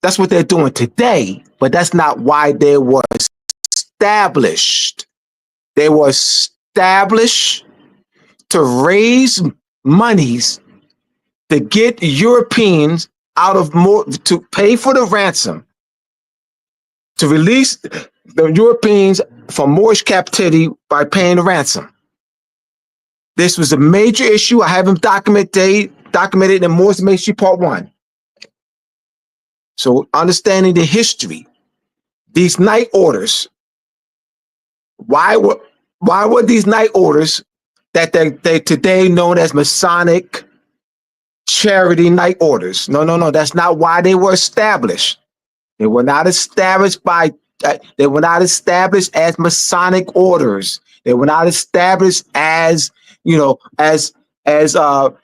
That's what they're doing today, but that's not why they were established. They were established to raise monies to get Europeans out of to pay for the ransom, to release the Europeans from Moorish captivity by paying the ransom. This was a major issue. I have them documented in Moorish Masonry Part 1. So understanding the history, these night orders, why were these night orders that they today known as Masonic charity night orders? No, that's not why they were established. They were not established they were not established as Masonic orders. They were not established as, as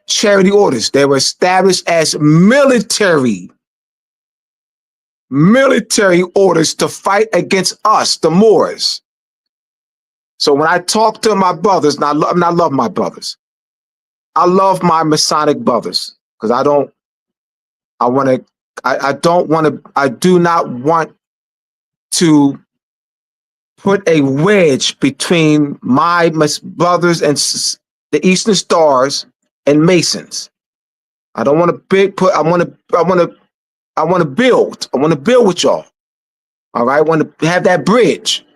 charity orders. They were established as military orders to fight against us, the Moors. So when I talk to my brothers, and I love my brothers, I love my Masonic brothers, because I do not want to put a wedge between my brothers and the Eastern Stars and Masons. I don't want to I want to build with y'all. All right, I want to have that bridge.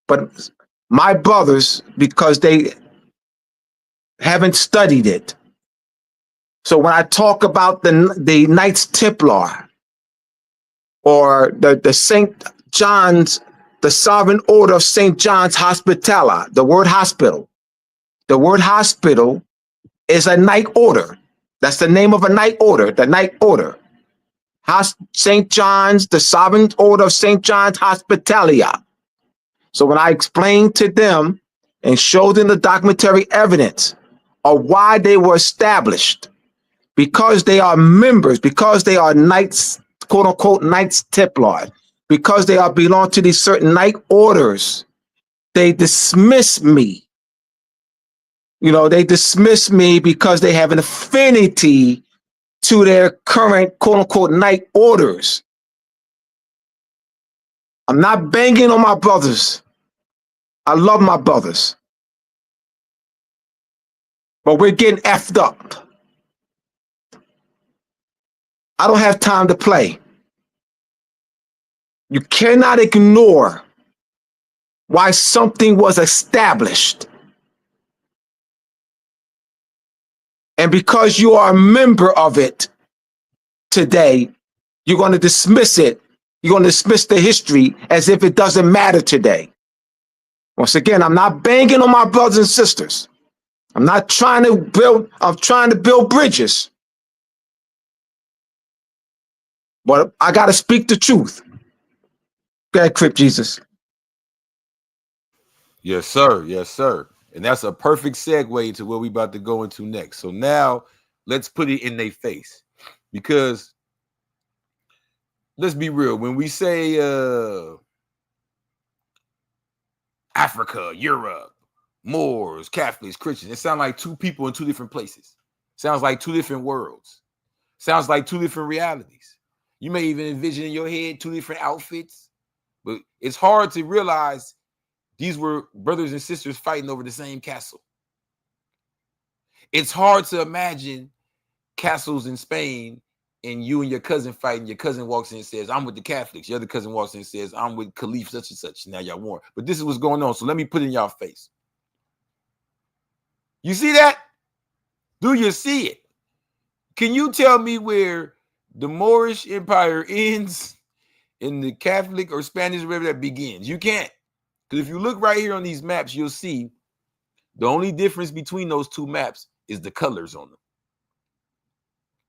But my brothers, because they haven't studied it. So when I talk about the Knights Templar, or the St. John's, the Sovereign Order of St. John's Hospitaller, the word hospital is a night order. That's the name of a night order, the night order. St. John's, the Sovereign Order of St. John's Hospitaller. So when I explain to them and show them the documentary evidence of why they were established, because they are members, because they are knights, quote unquote, Knights Templar, because they are belong to these certain knight orders, they dismiss me. You know, they dismiss me because they have an affinity to their current, quote unquote, knight orders. I'm not banging on my brothers. I love my brothers. But we're getting effed up. I don't have time to play. You cannot ignore why something was established. And because you are a member of it today, you're going to dismiss it. You're going to dismiss the history as if it doesn't matter today. Once again, I'm not banging on my brothers and sisters. I'm trying to build bridges. But I got to speak the truth. Go ahead, Crip Jesus. Yes, sir. Yes, sir. And that's a perfect segue to where we about to go into next. So now let's put it in their face. Because let's be real. When we say Africa, Europe, Moors, Catholics, Christians, it sounds like two people in two different places. Sounds like two different worlds. Sounds like two different realities. You may even envision in your head two different outfits. But it's hard to realize these were brothers and sisters fighting over the same castle. It's hard to imagine castles in Spain and you and your cousin fighting. Your cousin walks in and says, I'm with the Catholics. Your other cousin walks in and says, I'm with Caliph such and such. Now y'all war. But this is what's going on. So let me put it in y'all face. You see that? Do you see it? Can you tell me where the Moorish Empire ends and the Catholic or Spanish wherever that begins? You can't. Because if you look right here on these maps, you'll see the only difference between those two maps is the colors on them.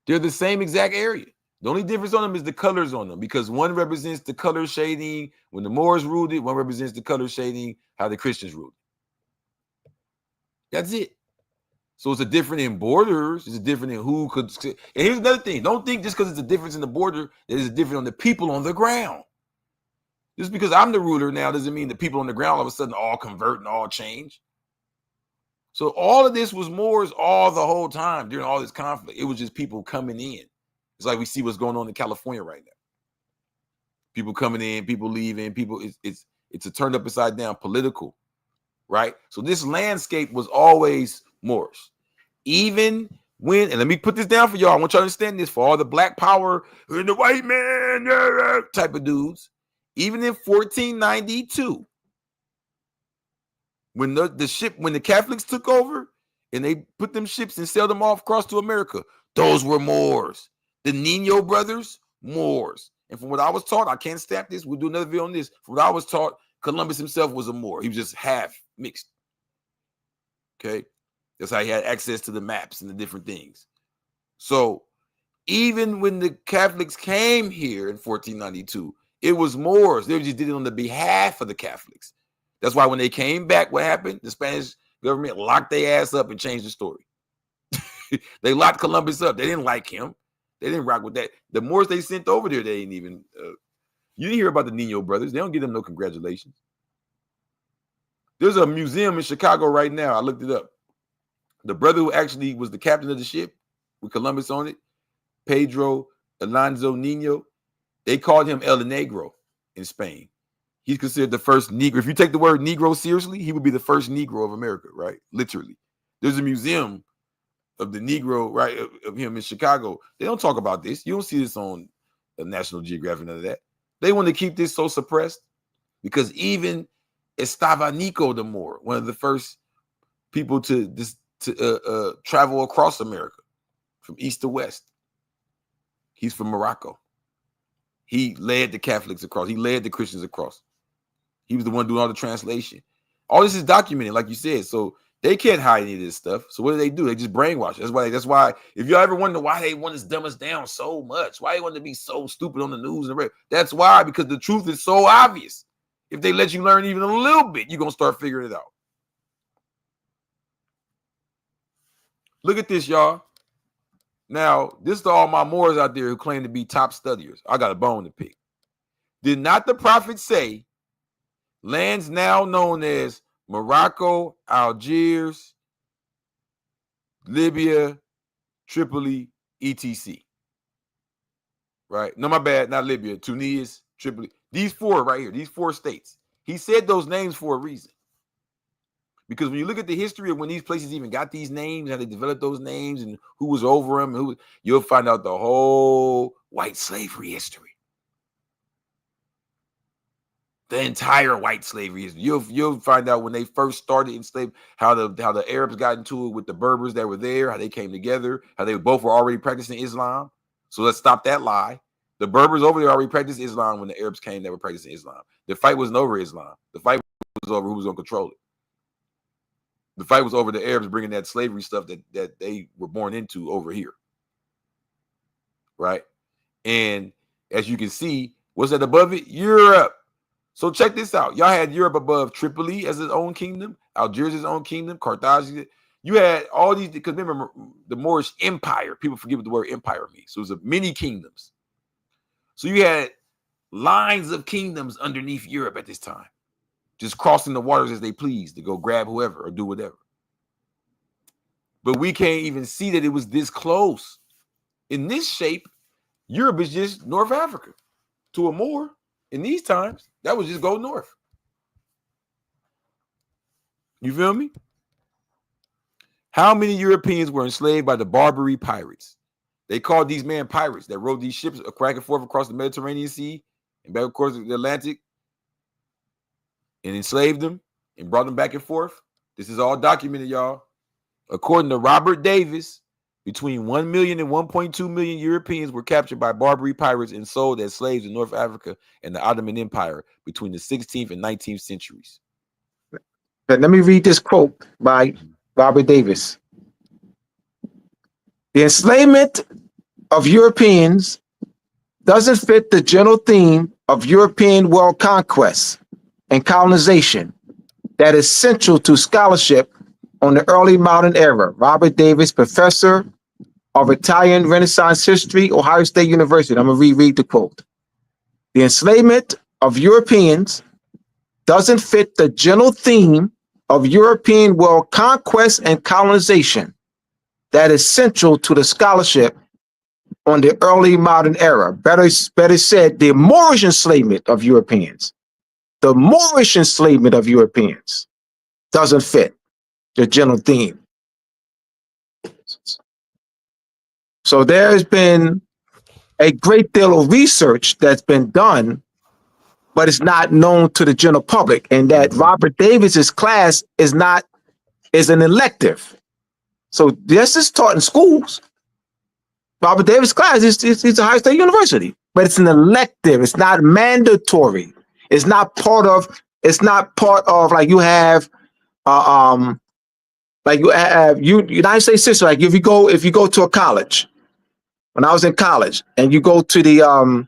They're the same exact area. The only difference on them is the colors on them, because one represents the color shading when the Moors ruled it, one represents the color shading how the Christians ruled it. That's it. So it's a different in borders. It's a different in who could. And here's another thing. Don't think just because it's a difference in the border that it's different on the people on the ground. Just because I'm the ruler now doesn't mean the people on the ground all of a sudden all convert and all change. So all of this was Moors all the whole time during all this conflict. It was just people coming in. It's like we see what's going on in California right now. People coming in, people leaving, people. It's a turned up upside down political, right? So this landscape was always Moorish. Even when, and let me put this down for y'all. I want y'all to understand this for all the black power and the white man type of dudes. Even in 1492, when the Catholics took over and they put them ships and sailed them off across to America, those were Moors. The Nino brothers, Moors. And from what I was taught, I can't stamp this. We'll do another video on this. From what I was taught, Columbus himself was a Moor. He was just half mixed. Okay. That's how he had access to the maps and the different things. So even when the Catholics came here in 1492, it was Moors. They just did it on the behalf of the Catholics. That's why when they came back, what happened? The Spanish government locked their ass up and changed the story. They locked Columbus up. They didn't like him. They didn't rock with that. The Moors they sent over there, they didn't even. You didn't hear about the Nino brothers. They don't give them no congratulations. There's a museum in Chicago right now. I looked it up. The brother who actually was the captain of the ship with Columbus on it, Pedro Alonso Nino, they called him El Negro in Spain. He's considered the first Negro. If you take the word Negro seriously, he would be the first Negro of America, right? Literally. There's a museum of the Negro, right, of him in Chicago. They don't talk about this. You don't see this on National Geographic, none of that. They want to keep this so suppressed because even Estevanico the Moor, one of the first people to travel across America from east to west, he's from Morocco. He led the Catholics across. He led the Christians across. He was the one doing all the translation. All this is documented, like you said. So they can't hide any of this stuff. So what do? They just brainwash. That's why if you ever wonder why they want to dumb us down so much, why they want to be so stupid on the news and that's why, because the truth is so obvious. If they let you learn even a little bit, you're gonna start figuring it out. Look at this, y'all. Now, this is to all my Moors out there who claim to be top studiers. I got a bone to pick. Did not the prophet say lands now known as Morocco, Algiers, Libya, Tripoli, etc.? Right? No, my bad, not Libya, Tunis, Tripoli. These four right here, these four states. He said those names for a reason. Because when you look at the history of when these places even got these names, how they developed those names and who was over them, you'll find out the whole white slavery history. The entire white slavery history. You'll find out when they first started enslaved, how the Arabs got into it with the Berbers that were there, how they came together, how they both were already practicing Islam. So let's stop that lie. The Berbers over there already practiced Islam when the Arabs came, they were practicing Islam. The fight wasn't over Islam. The fight was over who was going to control it. The fight was over the Arabs bringing that slavery stuff that they were born into over here. Right? And as you can see, what's that above it? Europe. So check this out. Y'all had Europe above Tripoli as its own kingdom, Algiers its own kingdom, Carthage. You had all these, because remember the Moorish Empire. People forget what the word empire means. So it was many kingdoms. So you had lines of kingdoms underneath Europe at this time, just crossing the waters as they please to go grab whoever or do whatever. But we can't even see that it was this close. In this shape, Europe is just North Africa. To a Moor, in these times, that was just go north. You feel me? How many Europeans were enslaved by the Barbary pirates? They called these men pirates that rode these ships back and forth across the Mediterranean Sea and back across the Atlantic and enslaved them and brought them back and forth. This is all documented, y'all. According to Robert Davis, between 1 million and 1.2 million Europeans were captured by Barbary pirates and sold as slaves in North Africa and the Ottoman Empire between the 16th and 19th centuries. But let me read this quote by Robert Davis. The enslavement of Europeans doesn't fit the general theme of European world conquest and colonization that is central to scholarship on the early modern era. Robert Davis, professor of Italian Renaissance history, Ohio State University. I'm going to reread the quote. The enslavement of Europeans doesn't fit the general theme of European world conquest and colonization that is central to the scholarship on the early modern era. Better said, the Moorish enslavement of Europeans. The Moorish enslavement of Europeans doesn't fit the general theme. So there's been a great deal of research that's been done, but it's not known to the general public. And that Robert Davis's class is an elective. So this is taught in schools. Robert Davis class is a Ohio State University, but it's an elective. It's not mandatory. It's not part of like you have United States system. Like if you go to a college, when I was in college, and you go to the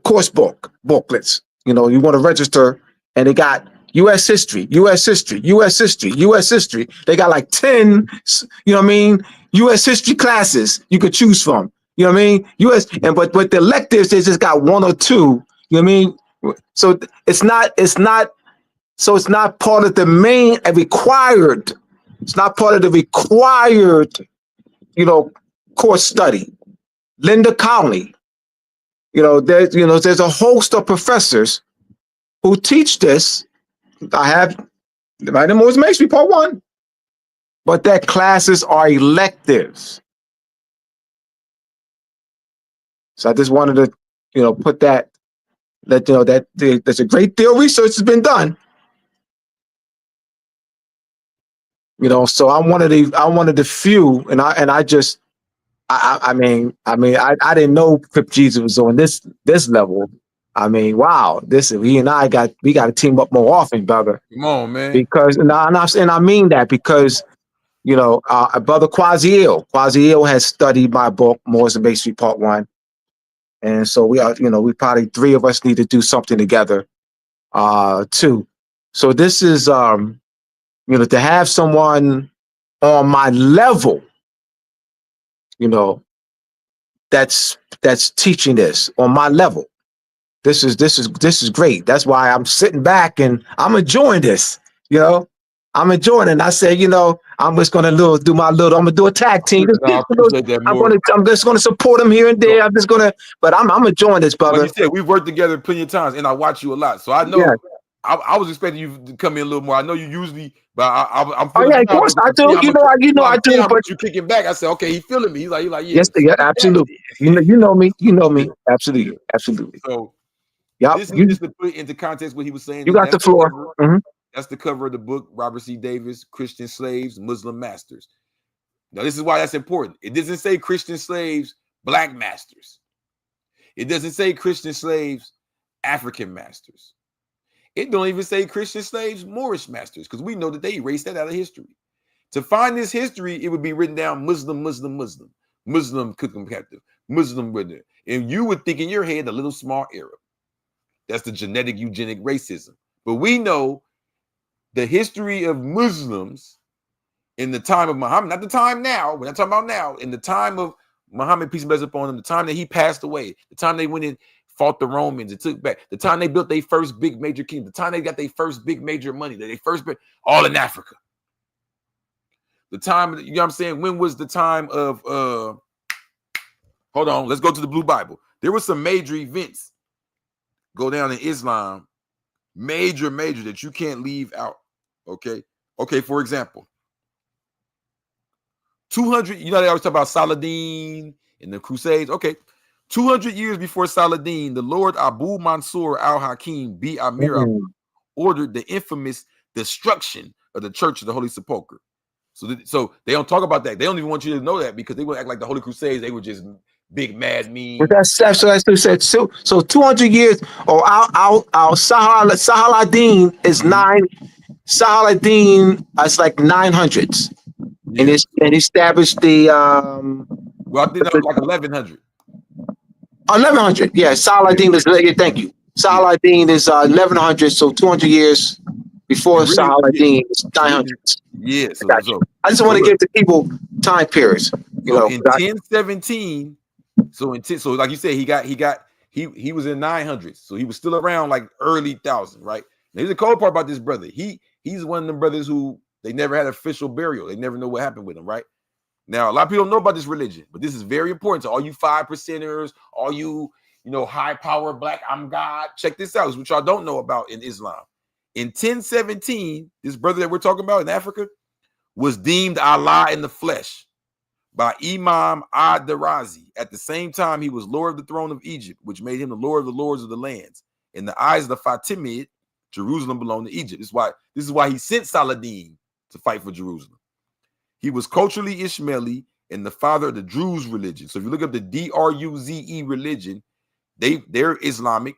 course booklets, you want to register, and they got U.S. history, U.S. history, U.S. history, U.S. history. They got like 10, U.S. history classes you could choose from. You know what I mean? But the electives, they just got one or two. You know what I mean? So it's not part of the main required. It's not part of the required, course study. Linda Connolly, there's a host of professors who teach this. I have right in Moorish Masonry Part 1, but their classes are electives. So I just wanted to, put that there's a great deal of research has been done. So I'm one of the few, and I didn't know Crip Jesus was on this level. I mean, wow, we got to team up more often, brother. Come on, man. Because and I mean that because brother Quasiel has studied my book, Moorish Masonry Part 1. And so we probably three of us need to do something together, too. So this is, to have someone on my level you know, that's teaching this on my level. This is great. That's why I'm sitting back and I'm enjoying this. You know, I'm enjoying it. And I say, you know, I'm just gonna do my little. I'm gonna do a tag team. I appreciate that more. I'm just gonna support him here and there. I'm just gonna, but I'm enjoying this, brother. Like you said, we've worked together plenty of times, and I watch you a lot, so I know. Yeah. I was expecting you to come in a little more. I know you usually, but I'm Oh feeling. yeah, of course I do. You know I do. How But much you kicking back? I said, okay, he feeling me. He's like, yeah. yes, yeah, absolutely. You know me. You know me. Absolutely, absolutely. So, yeah, this is just to put it into context what he was saying. You got the floor. That's the cover of the book, Robert C. Davis, Christian Slaves, Muslim Masters. Now, this is why that's important. It doesn't say Christian slaves, Black masters. It doesn't say Christian slaves, African masters. It don't even say Christian slaves, Moorish masters, because we know that they erased that out of history. To find this history, it would be written down Muslim, cooking captive, Muslim written. And you would think in your head a little small Arab. That's the genetic eugenic racism. But we know the history of Muslims in the time of Muhammad, not the time now, we're not talking about now, in the time of Muhammad, peace and blessings upon him, the time that he passed away, the time they went in, fought the Romans and took back, the time they built their first big major kingdom, the time they got their first big major money, all in Africa. The time, you know what I'm saying? When was the time of, hold on, let's go to the Blue Bible. There were some major events go down in Islam, major that you can't leave out, okay? Okay, for example, 200, you know, they always talk about Saladin and the Crusades. Okay, 200 years before Saladin, the Lord Abu Mansur al-Hakim B. Amir ordered the infamous destruction of the Church of the Holy Sepulchre. So they don't talk about that. They don't even want you to know that because they would act like the Holy Crusades. They were just big, mad, mean. But that's what I said. So 200 years, or our Saladin is nine. Saladin is like 900s. Yeah. And established the well, I think that was like 1100. 1100, yeah. Saladin is, thank you. Saladin is 1100, so 200 years before really, Saladin is 900s. Yeah, I just want to give the people time periods. You know, in 1017. So like you said, he was in 900s, so he was still around like early 1000, right? Now, here's the cold part about this brother. He's one of them brothers who they never had official burial. They never know what happened with him, right? Now, a lot of people don't know about this religion, but this is very important to all you 5%ers, all you, high power Black, I'm God. Check this out. It's what y'all don't know about in Islam. In 1017, this brother that we're talking about in Africa was deemed Allah in the flesh by Imam ad-Darazi. At the same time, he was Lord of the throne of Egypt, which made him the Lord of the lords of the lands. In the eyes of the Fatimid, Jerusalem belonged to Egypt. This is why he sent Saladin to fight for Jerusalem. He was culturally Ishmaeli and the father of the Druze religion. So if you look up the Druze religion, they're Islamic.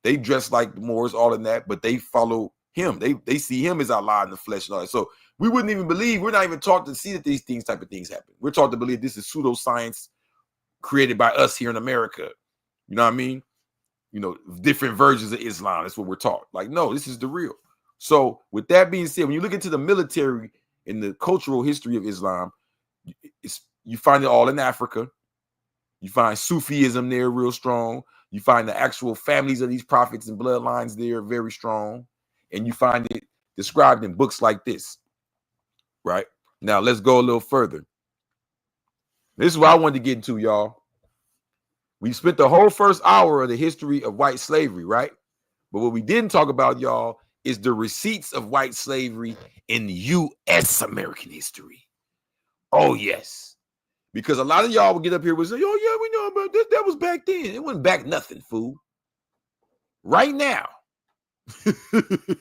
They dress like the Moors, all in that, but they follow him. They see him as Allah in the flesh and all that. So we wouldn't even believe, we're not even taught to see that these type of things happen. We're taught to believe this is pseudoscience created by us here in America. You know what I mean? Different versions of Islam. That's what we're taught. Like, no, this is the real. So with that being said, when you look into the military and the cultural history of Islam, you find it all in Africa. You find Sufism there real strong. You find the actual families of these prophets and bloodlines there very strong. And you find it described in books like this. Right? Now, let's go a little further. This is what I wanted to get into, y'all. We spent the whole first hour of the history of white slavery, right? But what we didn't talk about, y'all, is the receipts of white slavery in U.S. American history. Oh, yes. Because a lot of y'all will get up here and say, oh, yeah, we know about this. That was back then. It wasn't back nothing, fool. Right now.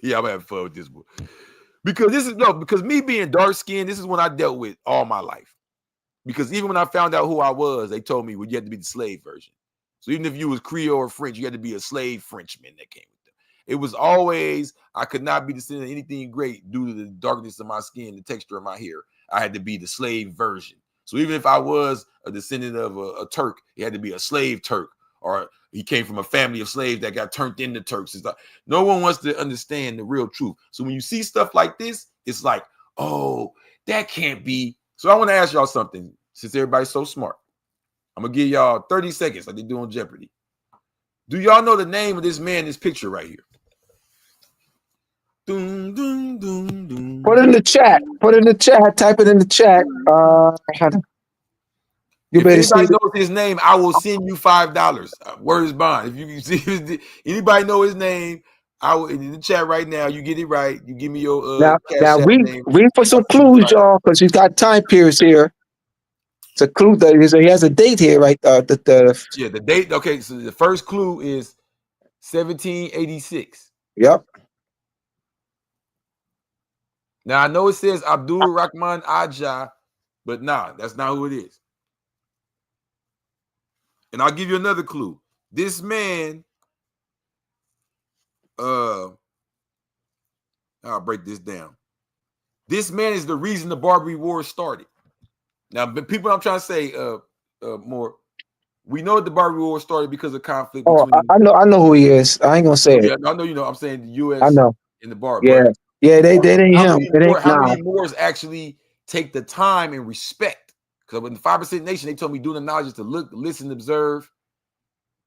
Yeah, I'm having fun with this one. Because me being dark-skinned, this is what I dealt with all my life. Because even when I found out who I was, they told me, well, you had to be the slave version. So even if you was Creole or French, you had to be a slave Frenchman that came with them. It was always, I could not be descendant of anything great due to the darkness of my skin, the texture of my hair. I had to be the slave version. So even if I was a descendant of a Turk, it had to be a slave Turk, or he came from a family of slaves that got turned into Turks. It's like, no one wants to understand the real truth. So when you see stuff like this, it's like, oh, that can't be. So I want to ask y'all something. since everybody's so smart, I'm gonna give y'all 30 seconds like they do on Jeopardy. Do y'all know the name of this man in this picture right here? Doom, doom, doom, doom. Put it in the chat. Put it in the chat. Type it in the chat. You If better see anybody it. knows his name, I will send you $5. Word is bond. If you can see anybody know his name, I will in the chat right now. You get it right. You give me your Now Cash App name. read for some I'll send you clues, $5. y'all, because he's got time periods here. It's a clue that he has a date here, right? Yeah, the date. Okay, so the first clue is 1786. Yep. Now I know it says Abdul Rahman Aja, but nah, that's not who it is. And I'll give you another clue. This man, I'll break this down. This man is the reason the Barbary Wars started. Now, but people, I'm trying to say, more. We know that the Barbary War started because of conflict Oh, between. I know who he is. I ain't gonna say Oh, it. yeah, I know you know. I'm saying the I U.S. know. in the bar, Yeah, but yeah. They ain't how him. many It more? ain't How nah. many Moors actually take the time and respect? Because when the 5% nation, they told me doing the knowledge is to look, listen, observe,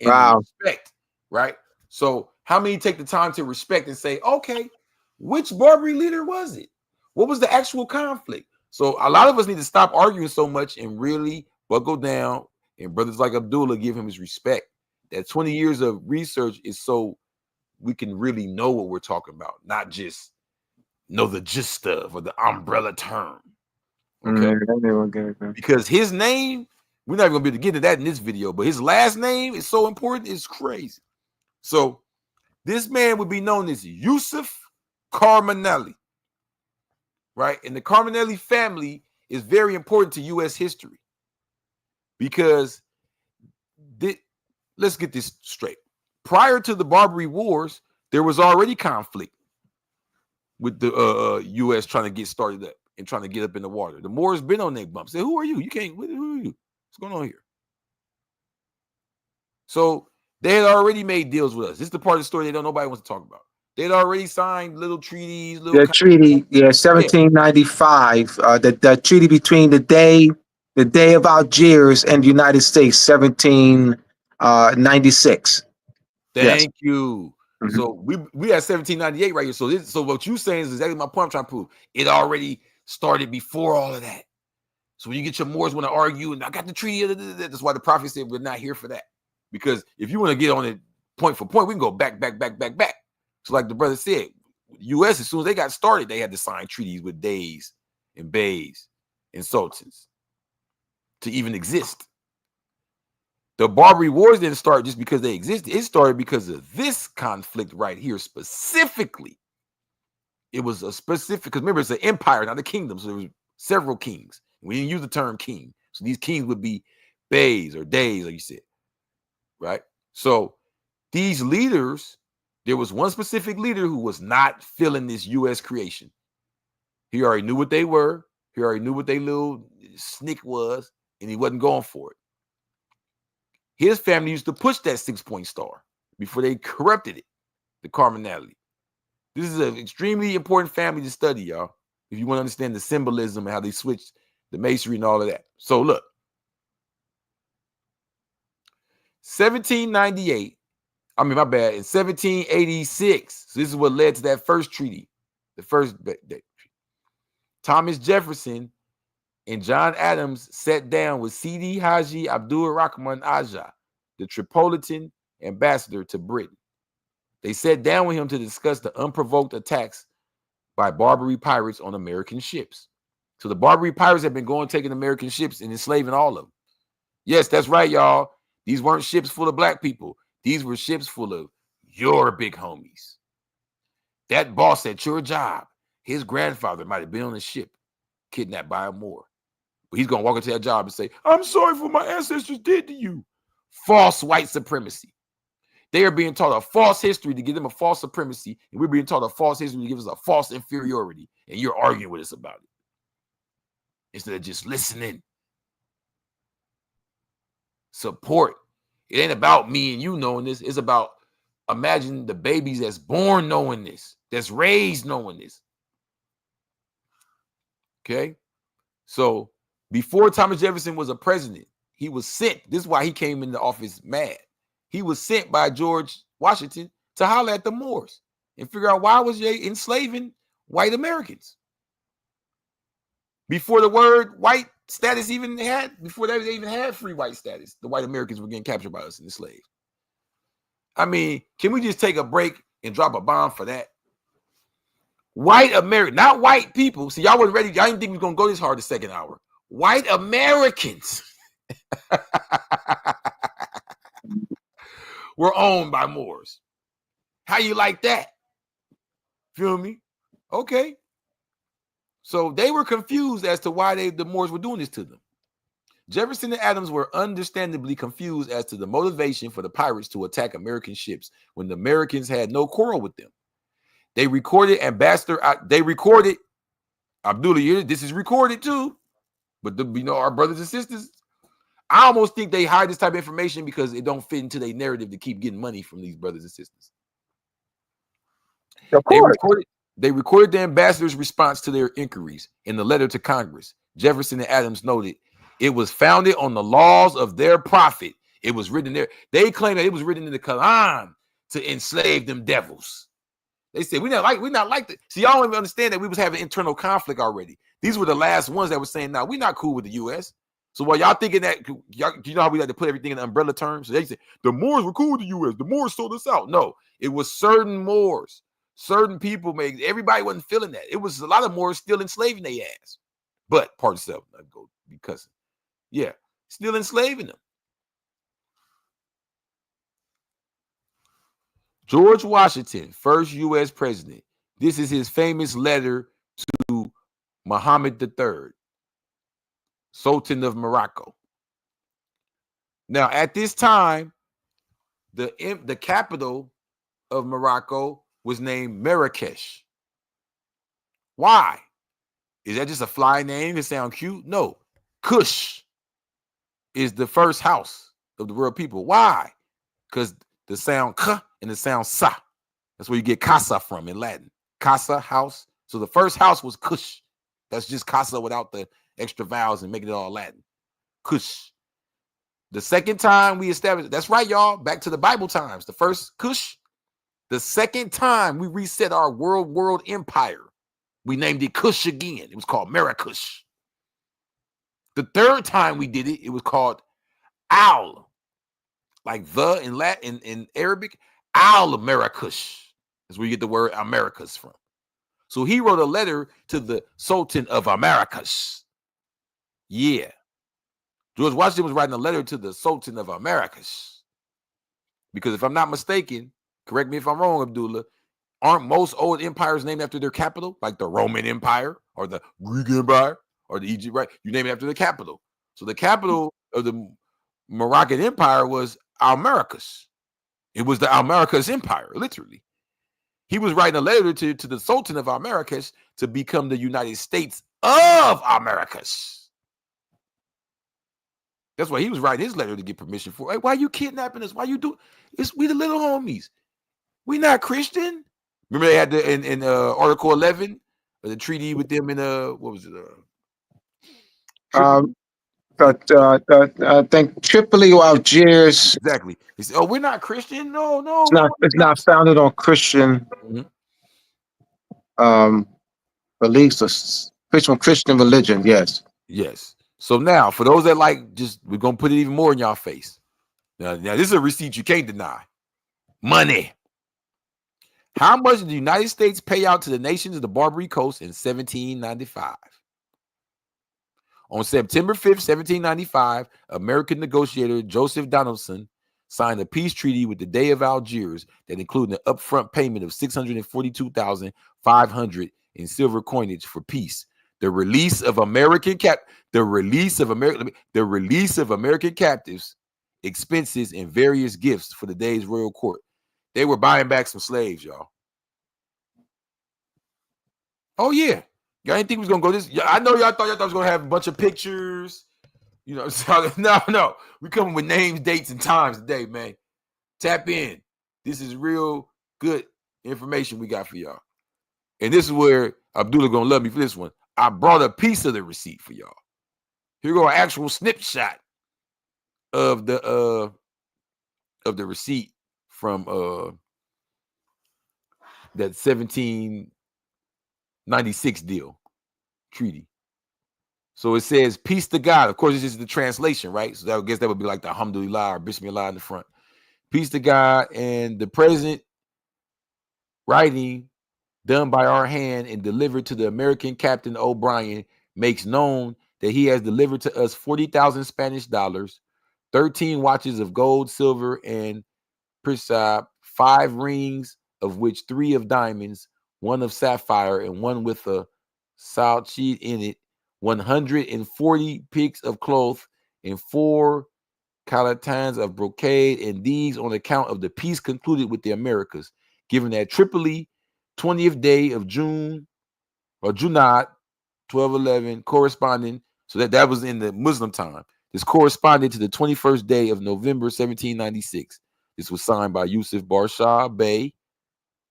and Wow. respect. Right. So how many take the time to respect and say, okay, which Barbary leader was it? What was the actual conflict? So a lot of us need to stop arguing so much and really buckle down. And brothers like Abdullah give him his respect. That 20 years of research is so we can really know what we're talking about, not just know the gist of or the umbrella term. Okay. Because his name, we're not even gonna be able to get to that in this video, but his last name is so important, it's crazy. So this man would be known as Yusuf Carminelli, right? And the Carminelli family is very important to U.S. history because let's get this straight. Prior to the Barbary Wars, there was already conflict with the U.S. trying to get started up and trying to get up in the water. The Moors been on their bumps. Say, who are you? You can't. Who are you? What's going on here? So they had already made deals with us. This is the part of the story nobody wants to talk about. They had already signed little treaties, The treaty, 1795. The treaty between the day of Algiers and the United States, 1796. Yes. Thank you. Mhm. So we had 1798 right here. So what you saying is exactly my point I'm trying to prove. It already started before all of that. So when you get your Moors want to argue, and I got the treaty, that's why the prophet said we're not here for that. Because if you want to get on it point for point, we can go back. So like the brother said, U.S. as soon as they got started, they had to sign treaties with Deys and Beys and Sultans to even exist. The Barbary Wars didn't start just because they existed. It started because of this conflict right here specifically. It was a specific, because remember, it's an empire, not a kingdom. So there was several kings. We didn't use the term king. So these kings would be Beys or Days, like you said, right? So these leaders, there was one specific leader who was not feeling this U.S. creation. He already knew what they were. He already knew what their little snick was, and he wasn't going for it. His family used to push that 6-point star before they corrupted it, the Carminelli. This is an extremely important family to study, y'all, if you want to understand the symbolism and how they switched the masonry and all of that. So look, 1798, I mean, my bad, in 1786, so this is what led to that first treaty, the first treaty. Thomas Jefferson and John Adams sat down with Sidi Haji Abdul Rahman Aja, the Tripolitan ambassador to Britain. They sat down with him to discuss the unprovoked attacks by Barbary pirates on American ships. So the Barbary pirates have been going, taking American ships and enslaving all of them. Yes, that's right, y'all. These weren't ships full of black people. These were ships full of your big homies. That boss at your job, his grandfather might have been on a ship kidnapped by a Moor. But he's going to walk into that job and say, I'm sorry for what my ancestors did to you. False white supremacy. They are being taught a false history to give them a false supremacy, and we're being taught a false history to give us a false inferiority, and you're arguing with us about it instead of just listening. Support. It ain't about me and you knowing this. It's about, imagine the babies that's born knowing this, that's raised knowing this. Okay? So Before Thomas Jefferson was a president, he was sent. This is why he came into office mad. He was sent by George Washington to holler at the Moors and figure out why was they enslaving white Americans. Before the word white status even had, before they even had free white status, the white Americans were getting captured by us and enslaved. I mean, can we just take a break and drop a bomb for that? White American, not white people. See, y'all wasn't ready. Y'all didn't think we were going to go this hard the second hour. White Americans were owned by Moors. How you like that? Feel me? Okay. So they were confused as to why the Moors were doing this to them. Jefferson and Adams were understandably confused as to the motivation for the pirates to attack American ships when the Americans had no quarrel with them. They recorded Abdullah, this is recorded too. But our brothers and sisters, I almost think they hide this type of information because it don't fit into their narrative to keep getting money from these brothers and sisters. Of course. They recorded the ambassador's response to their inquiries in the letter to Congress. Jefferson and Adams noted it was founded on the laws of their prophet. It was written there. They claim that it was written in the Quran to enslave them devils. They said we're not like that. See, y'all don't even understand that we was having internal conflict already. These were the last ones that were saying, "No, we're not cool with the U.S." So while y'all thinking that, you know how we like to put everything in umbrella terms. So they said the Moors were cool with the U.S. The Moors sold us out. No, it was certain Moors. Certain people everybody wasn't feeling that. It was a lot of Moors still enslaving their ass. But part of self, not go be cussing. Yeah, still enslaving them. George Washington, first U.S. president. This is his famous letter to Muhammad III, Sultan of Morocco. Now, at this time, the capital of Morocco was named Marrakesh. Why? Is that just a fly name that sound cute? No. Kush is the first house of the world people. Why? Because the sound k and the sound sa. That's where you get casa from in Latin. Casa, house. So the first house was Kush. That's just casa without the extra vowels and making it all Latin. Kush. The second time we established, that's right, y'all. Back to the Bible times. The first Kush. The second time we reset our world empire, we named it Kush again. It was called Marrakesh. The third time we did it, it was called Al, like the in Latin, in Arabic, Al Marrakesh. That's where you get the word Americas from. So he wrote a letter to the Sultan of Americas. Yeah. George Washington was writing a letter to the Sultan of Americas. Because if I'm not mistaken, correct me if I'm wrong, Abdullah, aren't most old empires named after their capital? Like the Roman Empire or the Greek Empire or the Egypt, right? You name it after the capital. So the capital of the Moroccan Empire was Almaracas. It was the Almaracas Empire, literally. He was writing a letter to the Sultan of Almaracas to become the United States of Americas. That's why he was writing his letter to get permission for. Hey, why you kidnapping us? Why you do? We the little homies. We not Christian. Remember they had in Article 11, the treaty with them in what was it? I think Tripoli or Algiers. Exactly. He said, "Oh, we're not Christian. No, It's not founded on Christian beliefs or Christian religion." Yes. Yes. So now, for those that we're gonna put it even more in y'all face. Now this is a receipt you can't deny. Money. How much did the United States pay out to the nations of the Barbary Coast in 1795? On September 5th, 1795, American negotiator Joseph Donaldson signed a peace treaty with the Dey of Algiers that included an upfront payment of $642,500 in silver coinage for peace, the release of American captives, expenses, and various gifts for the Dey's royal court. They were buying back some slaves, y'all. Oh yeah. Y'all didn't think we was gonna go this. I know y'all thought was gonna have a bunch of pictures. You know, so, no. We coming with names, dates, and times today, man. Tap in. This is real good information we got for y'all. And this is where Abdullah gonna love me for this one. I brought a piece of the receipt for y'all. Here go an actual snapshot of the receipt from that 1796 deal treaty. So it says, peace to God. Of course, this is the translation, right? So I guess that would be like the Alhamdulillah or Bismillah in the front. Peace to God. And the present writing done by our hand and delivered to the American Captain O'Brien makes known that he has delivered to us 40,000 Spanish dollars, 13 watches of gold, silver, and prisab, 5 rings, of which 3 of diamonds, 1 of sapphire, and 1 with a salt sheet in it, 140 pieces of cloth, and 4 calatans of brocade, and these on account of the peace concluded with the Americas, given at Tripoli, 20th day of June, or Junat, 1211, corresponding, so that was in the Muslim time. This corresponded to the 21st day of November, 1796. This was signed by Yusuf Barshah Bey.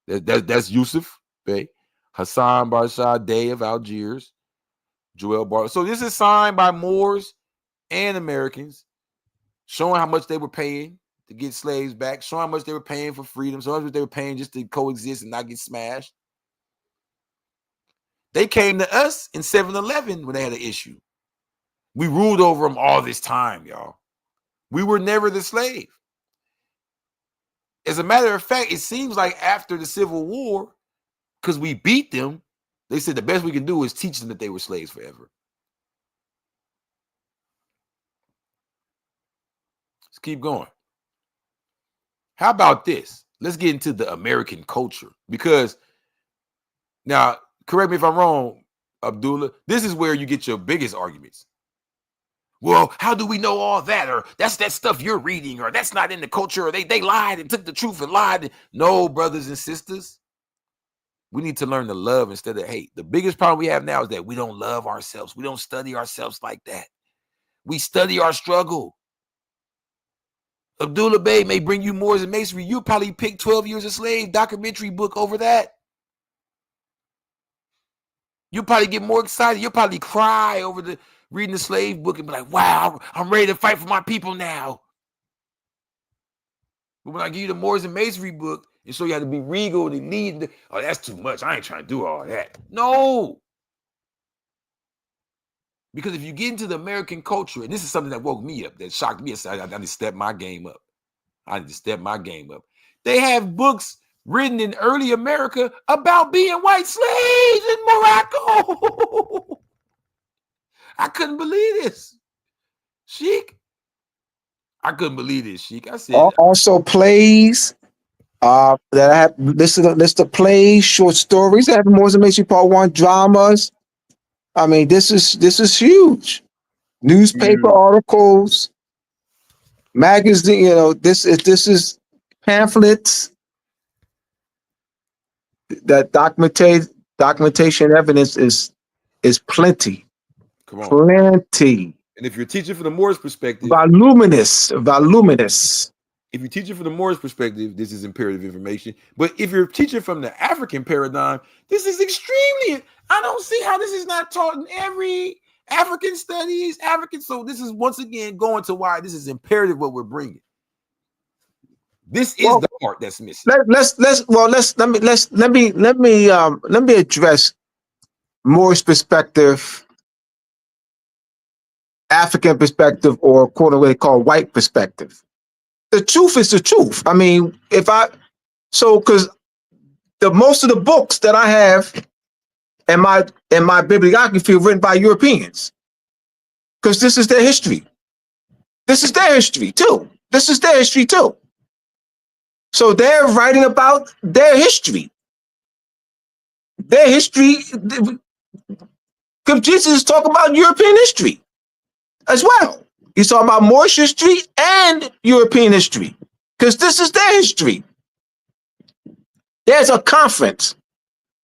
That's Yusuf Bey. Hassan Barshah Day of Algiers. Joel Bar. So this is signed by Moors and Americans, showing how much they were paying to get slaves back, showing how much they were paying for freedom, showing how much they were paying just to coexist and not get smashed. They came to us in 7-11 when they had an issue. We ruled over them all this time, y'all. We were never the slave. As a matter of fact, it seems like after the Civil War, because we beat them, they said the best we can do is teach them that they were slaves forever. Let's keep going. How about this? Let's get into the American culture, because now, correct me if I'm wrong, Abdullah, this is where you get your biggest arguments. Well, how do we know all that? Or that's that stuff you're reading, or that's not in the culture, or they lied and took the truth and lied. No, brothers and sisters. We need to learn to love instead of hate. The biggest problem we have now is that we don't love ourselves. We don't study ourselves like that. We study our struggle. Abdullah Bey may bring you Moors and Masonry. You probably pick 12 Years a Slave documentary book over that. You'll probably get more excited. You'll probably cry over the reading the slave book and be like, wow, I'm ready to fight for my people now. But when I give you the Moors and Masonry book and show you how to be regal and lead, oh, that's too much. I ain't trying to do all that. No. Because if you get into the American culture, and this is something that woke me up, that shocked me, I need to step my game up. They have books written in early America about being white slaves in Morocco. I couldn't believe this. Sheik. I couldn't believe this, Sheik. I said also plays that I have list of plays, short stories. I have Moors and Masonry Part 1, dramas. I mean, this is huge. Newspaper articles, magazine, this is pamphlets. That documentation evidence is plenty. Come on. Plenty. And if you're teaching from the Moorish perspective, voluminous. If you're teaching from the Moorish perspective, this is imperative information. But if you're teaching from the African paradigm, this is extremely, I don't see how this is not taught in every African studies, So this is once again going to why this is imperative what we're bringing. This is the part that's missing. Let me address Moorish perspective, African perspective, or quote what they call white perspective. The truth is the truth. I mean, because most of the books that I have in my bibliography are written by Europeans, because this is their history. This is their history too. So they're writing about their history. Because Jesus is talking about European history as well. He's talking about Moorish history and European history, because this is their history. There's a conference,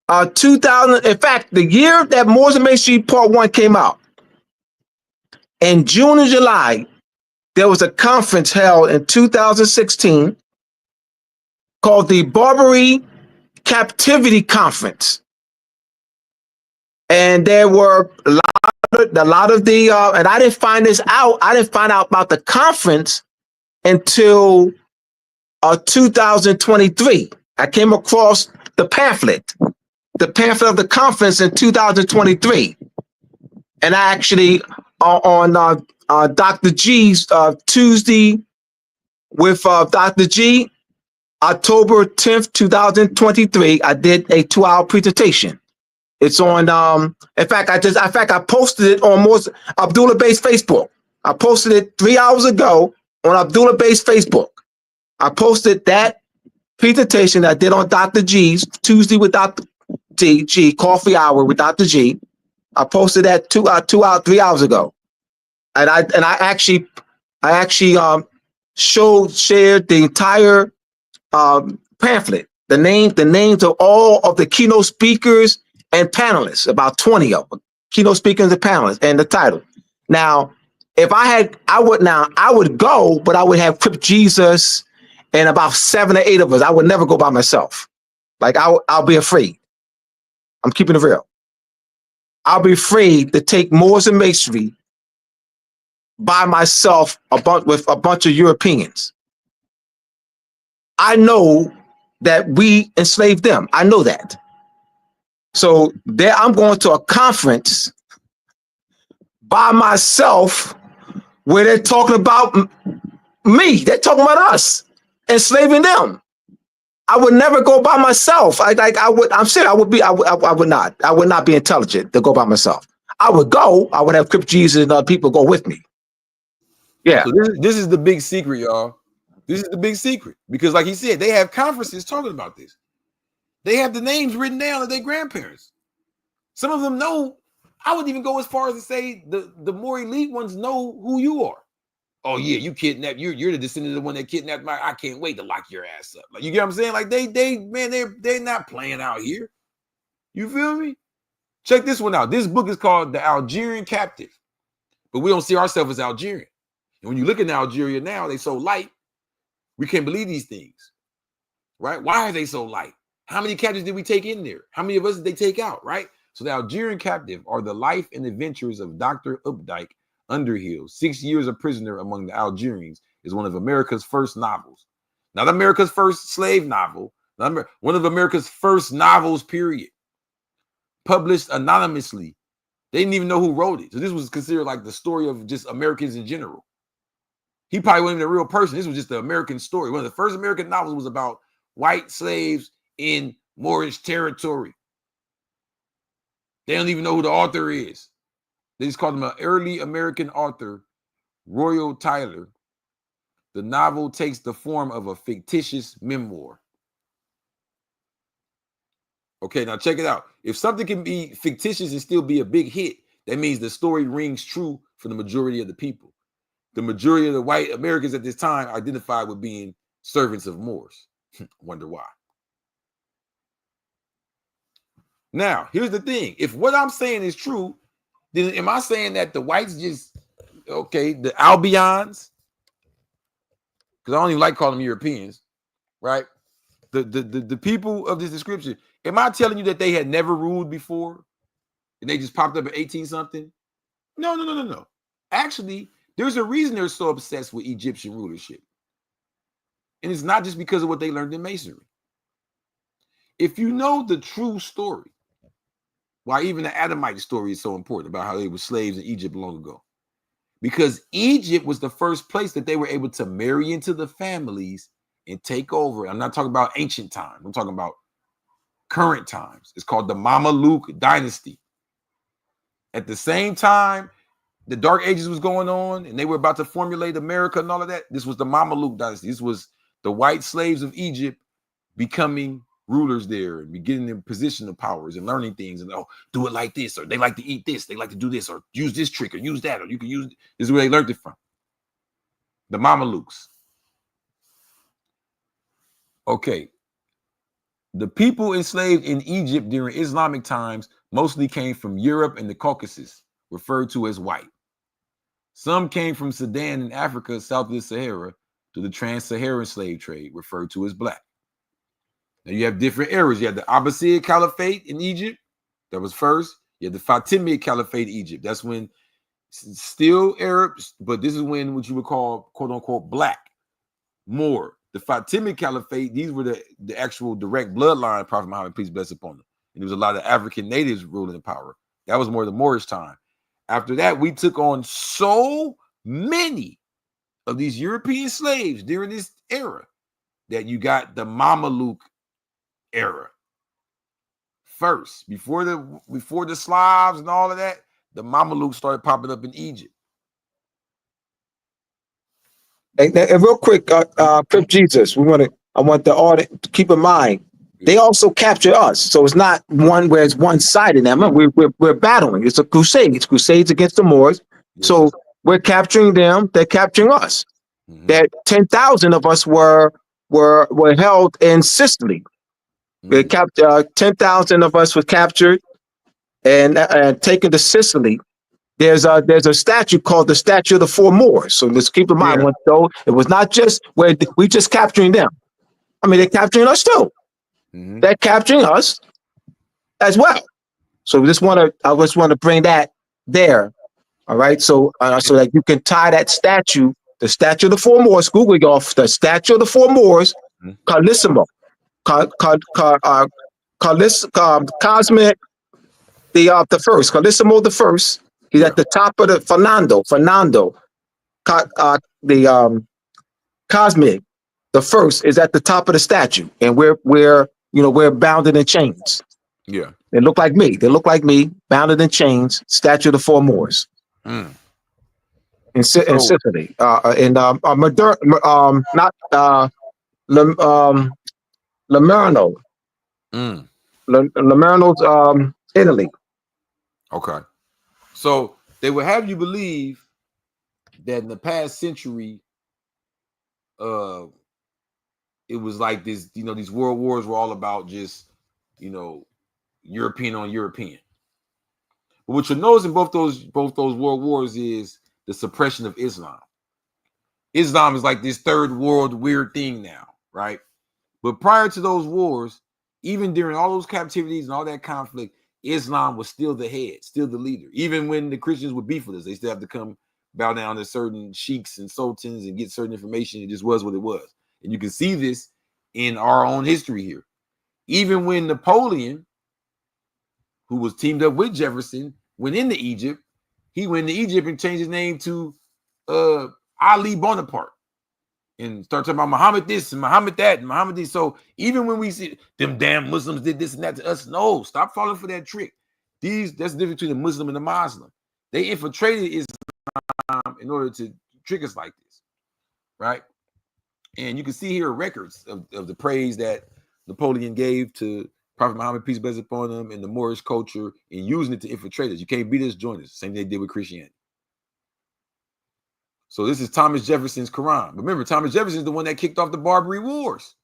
2000. In fact, the year that Moors and Masonry Part 1 came out, in June and July, there was a conference held in 2016 called the Barbary Captivity Conference. And there were a lot of the and I didn't find this out. I didn't find out about the conference until 2023. I came across the pamphlet of the conference in 2023, and I actually on Dr. G's Tuesday with Dr. G, October 10th, 2023. I did a 2-hour presentation. It's on. In fact, I posted it on Abdullah Bey's Facebook. I posted it 3 hours ago on Abdullah Bey's Facebook. I posted that presentation I did on Dr. G's Tuesday with Dr. G, coffee hour with Dr. G. I posted that 3 hours ago, and I actually shared the entire pamphlet, the names of all of the keynote speakers and panelists, about 20 of them, keynote speakers and panelists, and the title. Now, if I would go, but I would have Crip Jesus and about 7 or 8 of us. I would never go by myself. Like I'll be afraid. I'm keeping it real. I'll be afraid to take Moors and Masonry by myself with a bunch of Europeans. I know that we enslaved them. I know that. So there I'm going to a conference by myself where they're talking about me. They're talking about us, enslaving them. I would never go by myself. I'm saying I would not be intelligent to go by myself. I would go, I would have Crip Jesus and other people go with me. Yeah. So this is the big secret, y'all. This is the big secret. Because like he said, they have conferences talking about this. They have the names written down of their grandparents. Some of them know. I would even go as far as to say the more elite ones know who you are. Oh yeah, you kidnapped. You're the descendant of the one that kidnapped my. I can't wait to lock your ass up. Like, you get what I'm saying? Like they're not playing out here. You feel me? Check this one out. This book is called The Algerian Captive, but we don't see ourselves as Algerian. And when you look at Algeria now, they so light. We can't believe these things, right? Why are they so light? How many captives did we take in there? How many of us did they take out, right? So the Algerian Captive are the life and adventures of Dr. Updike Underhill. 6 years a prisoner among the Algerians is one of America's first novels. Not America's first slave novel, one of America's first novels, period. Published anonymously. They didn't even know who wrote it. So this was considered like the story of just Americans in general. He probably wasn't even a real person. This was just the American story. One of the first American novels was about white slaves in Moorish territory. They don't even know who the author is. They just called him an early American author, Royal Tyler. The novel takes the form of a fictitious memoir. Okay, now check it out. If something can be fictitious and still be a big hit, that means the story rings true for the majority of the people. The majority of the white Americans at this time identified with being servants of Moors. Wonder why. Now, here's the thing. If what I'm saying is true, then am I saying that the whites just, okay, the Albions, because I don't even like calling them Europeans, right? The people of this description, am I telling you that they had never ruled before and they just popped up at 18-something? No. Actually, there's a reason they're so obsessed with Egyptian rulership. And it's not just because of what they learned in Masonry. If you know the true story, why even the Adamite story is so important about how they were slaves in Egypt long ago. Because Egypt was the first place that they were able to marry into the families and take over. I'm not talking about ancient times. I'm talking about current times. It's called the Mameluke dynasty. At the same time, the Dark Ages was going on and they were about to formulate America and all of that. This was the Mameluke dynasty. This was the white slaves of Egypt becoming rulers there and getting in position of powers and learning things and do it like this, or they like to eat this, they like to do this, or use this trick, or use that, or you can use this is where they learned it from. The Mamelukes. Okay. The people enslaved in Egypt during Islamic times mostly came from Europe and the Caucasus, referred to as white. Some came from Sudan and Africa south of the Sahara to the trans-Saharan slave trade, referred to as black. Now you have different eras. You have the Abbasid Caliphate in Egypt, that was first. You have the Fatimid Caliphate Egypt. That's when still Arabs, but this is when what you would call quote unquote black, Moor. The Fatimid Caliphate, these were the actual direct bloodline of Prophet Muhammad, peace be upon him. And there was a lot of African natives ruling in power. That was more the Moorish time. After that, we took on so many of these European slaves during this era that you got the Mameluke era first. Before the Slavs and all of that, the Mamelukes started popping up in Egypt. And real quick, Crip Jesus, I want the audience to keep in mind, they also capture us. So it's not one where it's one-sided. Now, we're battling. It's a crusade. It's crusades against the Moors. Yes. So we're capturing them. They're capturing us. Mhm. That 10,000 of us were held in Sicily. Mhm. 10,000 of us were captured and taken to Sicily. There's a statue called the Statue of the Four Moors. So let's keep in mind, Yeah. though, it was not just where we just capturing them. I mean, they're capturing us too. Mhm. They're capturing us as well. So I just want to bring that there. All right. So so that you can tie that statue, the Statue of the Four Moors. Google it off. The Statue of the Four Moors, Mhm. Carlissimo, Cosmic, the first, Carlissimo the first. He's Yeah. at the top of the Fernando, the Cosmic, the first is at the top of the statue, and we're bounded in chains. Yeah. They look like me. Bounded in chains. Statue of the Four Moors Mm. in Sicily, not Lamerno, Mm. Lamerno's Italy. Okay. So they would have you believe that in the past century, it was like this, these world wars were all about just, European on European. But what you'll notice in both those world wars is the suppression of Islam. Islam is like this third world weird thing now, right? But prior to those wars, even during all those captivities and all that conflict, Islam was still the head, still the leader. Even when the Christians would beef with us, they still have to come bow down to certain sheiks and sultans and get certain information. It just was what it was. And you can see this in our own history here. Even when Napoleon, who was teamed up with Jefferson, went into Egypt, he went into Egypt and changed his name to Ali Bonaparte. And start talking about Muhammad this and Muhammad that and Muhammad this. So even when we see them damn Muslims did this and that to us, no, stop falling for that trick. That's the difference between the Muslim and the Muslim. They infiltrated Islam in order to trick us like this, right? And you can see here records of the praise that Napoleon gave to Prophet Muhammad, peace be upon him, and the Moorish culture, and using it to infiltrate us. You can't beat us, join us. Same thing they did with Christianity. So this is Thomas Jefferson's Quran. Remember, Thomas Jefferson is the one that kicked off the Barbary Wars.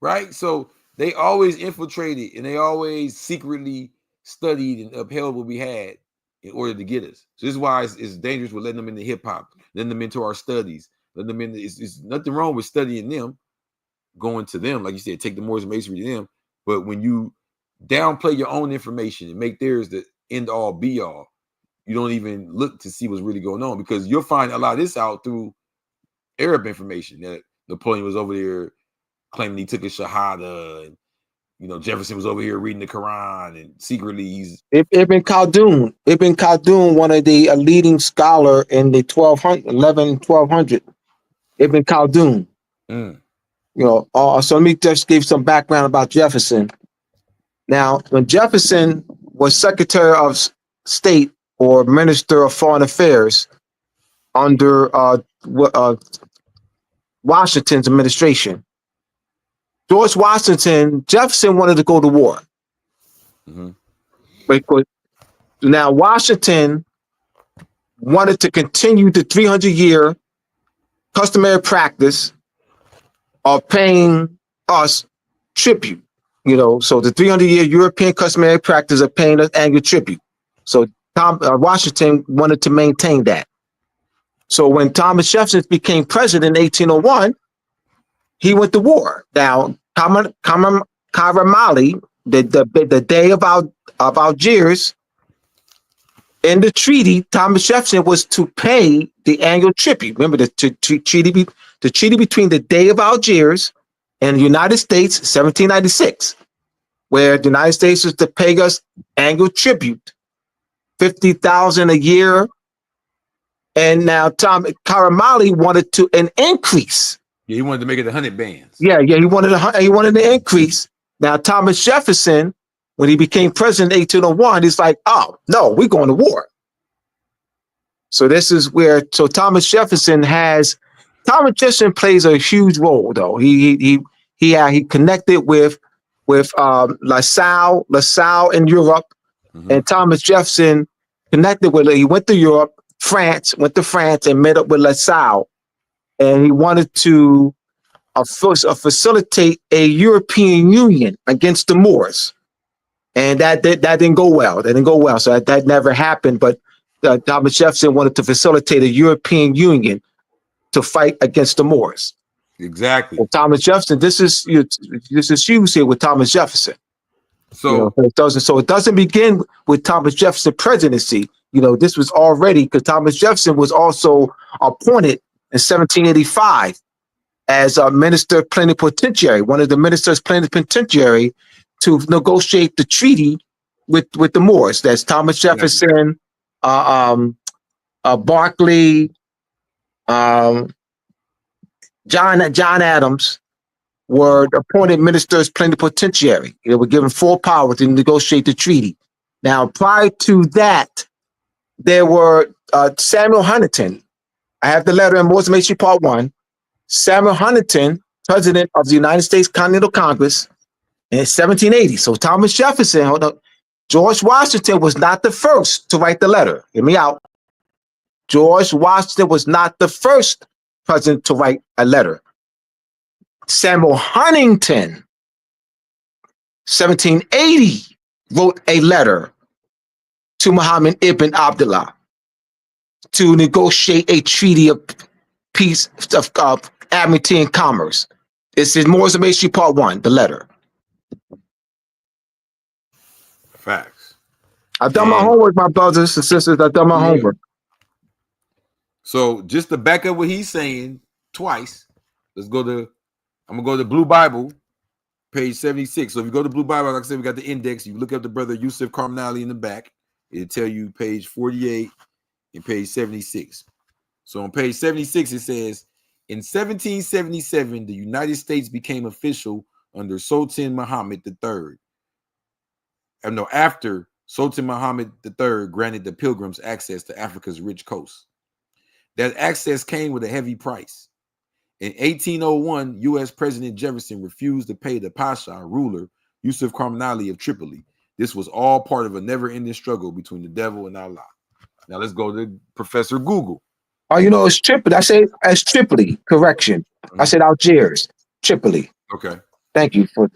Right? So they always infiltrated and they always secretly studied and upheld what we had in order to get us. So this is why it's dangerous with letting them into hip-hop, letting them into our studies, letting them into, it's nothing wrong with studying them, going to them, like you said, take the Moors and Masonry to them. But when you downplay your own information and make theirs the end all be all, you don't even look to see what's really going on, because you'll find a lot of this out through Arab information that Napoleon was over there claiming he took a shahada, and Jefferson was over here reading the Quran, and secretly he's Ibn Khaldun. Ibn Khaldun, one of the leading scholar in the 1200. Ibn Khaldun. So let me just give some background about Jefferson. Now, when Jefferson was Secretary of State or Minister of Foreign Affairs under Washington's administration, Jefferson wanted to go to war. Mhm. Because now Washington wanted to continue the 300-year customary practice of paying us tribute. So the 300-year European customary practice of paying us annual tribute. So Washington wanted to maintain that. So when Thomas Jefferson became president in 1801, he went to war. Now, Karamali the day of Algiers, in the treaty, Thomas Jefferson was to pay the annual tribute. Remember the treaty between the Day of Algiers and the United States, 1796, where the United States was to pay us annual tribute, 50,000 a year. And now Karamali wanted to an increase. Yeah, he wanted to make it 100 bands. Yeah, he wanted an increase. Now Thomas Jefferson, when he became president in 1801, he's like, oh no, we're going to war. So this is where Thomas Jefferson plays a huge role though. He connected with LaSalle in Europe, and Thomas Jefferson connected with. He went to Europe, went to France and met up with LaSalle, and he wanted to facilitate a European Union against the Moors, and that didn't go well. So that never happened. But Thomas Jefferson wanted to facilitate a European Union to fight against the Moors. Exactly. Well, Thomas Jefferson. This is huge here with Thomas Jefferson. So it doesn't begin with Thomas Jefferson presidency. This was already, because Thomas Jefferson was also appointed in 1785 as a minister plenipotentiary, one of the ministers plenipotentiary to negotiate the treaty with the Moors. That's Thomas Jefferson, Barclay, John Adams were appointed ministers plenipotentiary. They were given full power to negotiate the treaty. Now, prior to that, there were Samuel Huntington. I have the letter in Moorish Initiation Part 1. Samuel Huntington, president of the United States Continental Congress in 1780. So Thomas Jefferson, hold up. George Washington was not the first to write the letter. Hear me out. George Washington was not the first president to write a letter. Samuel Huntington, 1780, wrote a letter to Muhammad ibn Abdullah to negotiate a treaty of peace, of amity and commerce. It's in Moorish Initiation Part 1, the letter. Facts. I've done my homework, my brothers and sisters. I've done my homework. So just to back up what he's saying twice, I'm gonna go to Blue Bible, page 76. So if you go to Blue Bible, like I said, we got the index. You look up the brother Yusuf Karnali in the back. It'll tell you page 48 and page 76. So on page 76, it says, in 1777, the United States became official under Sultan Muhammad III. After Sultan Muhammad III granted the pilgrims access to Africa's rich coast. That access came with a heavy price. In 1801, U.S. President Jefferson refused to pay the Pasha ruler, Yusuf Karnali of Tripoli. This was all part of a never-ending struggle between the devil and Allah. Now let's go to Professor Google. Oh, it's Tripoli. I say it's Tripoli. Correction. I said Algiers. Tripoli. Okay. Thank you for